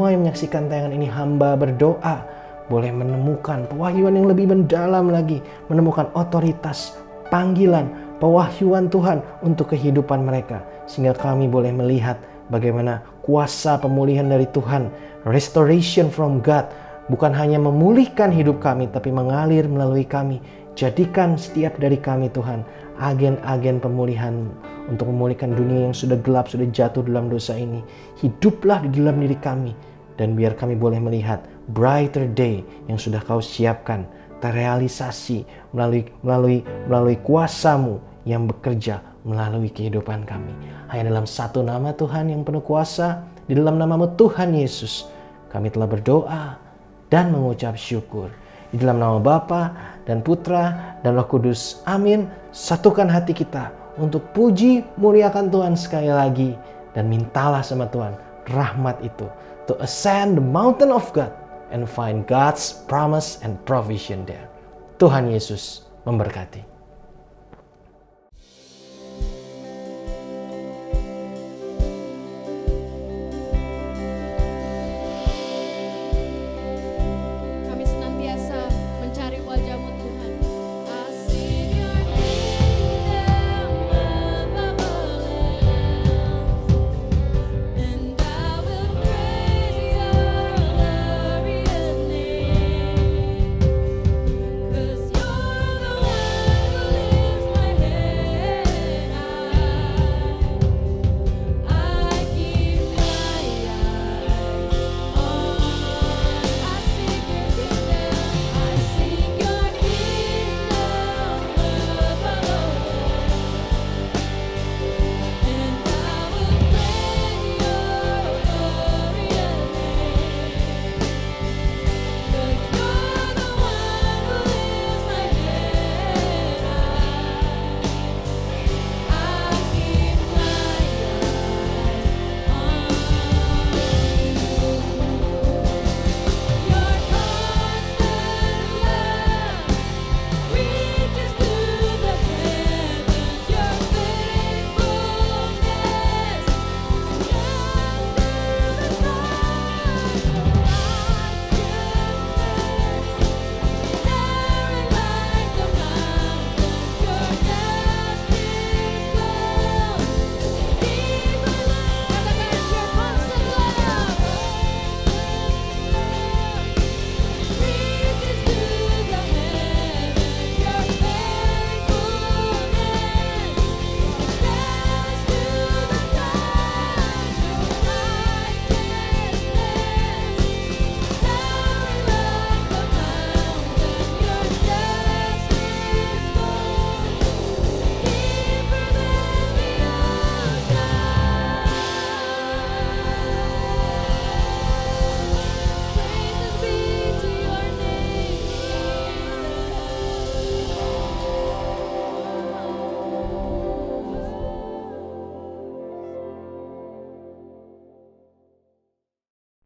yang menyaksikan tayangan ini, hamba berdoa, boleh menemukan pewahyuan yang lebih mendalam lagi, menemukan otoritas, panggilan, pewahyuan Tuhan untuk kehidupan mereka, sehingga kami boleh melihat bagaimana kuasa pemulihan dari Tuhan, restoration from God, bukan hanya memulihkan hidup kami, tapi mengalir melalui kami. Jadikan setiap dari kami Tuhan agen-agen pemulihan untuk memulihkan dunia yang sudah gelap, sudah jatuh dalam dosa ini. Hiduplah di dalam diri kami, dan biar kami boleh melihat brighter day yang sudah Kau siapkan terrealisasi melalui kuasa-Mu yang bekerja melalui kehidupan kami. Hanya dalam satu nama Tuhan yang penuh kuasa, di dalam nama-Mu Tuhan Yesus, kami telah berdoa dan mengucap syukur. Di dalam nama Bapa dan Putra dan Roh Kudus. Amin. Satukan hati kita untuk puji muliakan Tuhan sekali lagi, dan mintalah sama Tuhan rahmat itu to ascend the mountain of God, and find God's promise and provision there. Tuhan Yesus memberkati. Kami senantiasa mencari wajah-Mu Tuhan. I seek your kingdom above all else, and I will praise your glorious name. 'Cause you're the one who lifts my head high. I keep my eyes on. I seek your kingdom. I seek your kingdom above all, and I will praise your glorious name. 'Cause you're the one who lifts my head high. I keep my eyes on you. Your constant love reaches to the heavens. Your faithfulness shines through the stars. Your righteousness narrow like the mountains. Your justice goes deeper than your constant love reaches to the heavens. Your faithfulness extends to the stars. Your righteousness narrow like the mountains. Your justice goes deeper than the ocean. Praises be to your name.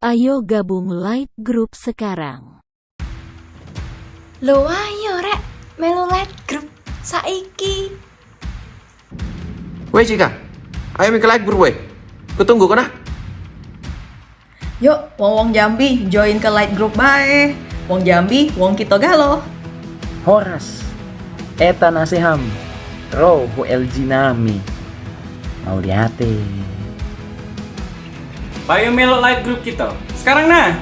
Ayo gabung Light Group sekarang. Lo ayo rek, melu light group saiki. Weh Cika, ayo ke like group weh. Kutunggu kena. Yuk, wong Jambi join ke light group bae. Wong Jambi, wong kita galo. Horas, eta nasiham, roho LG nami. Mau lihat. Ayo melok light group kita. Sekarang nah.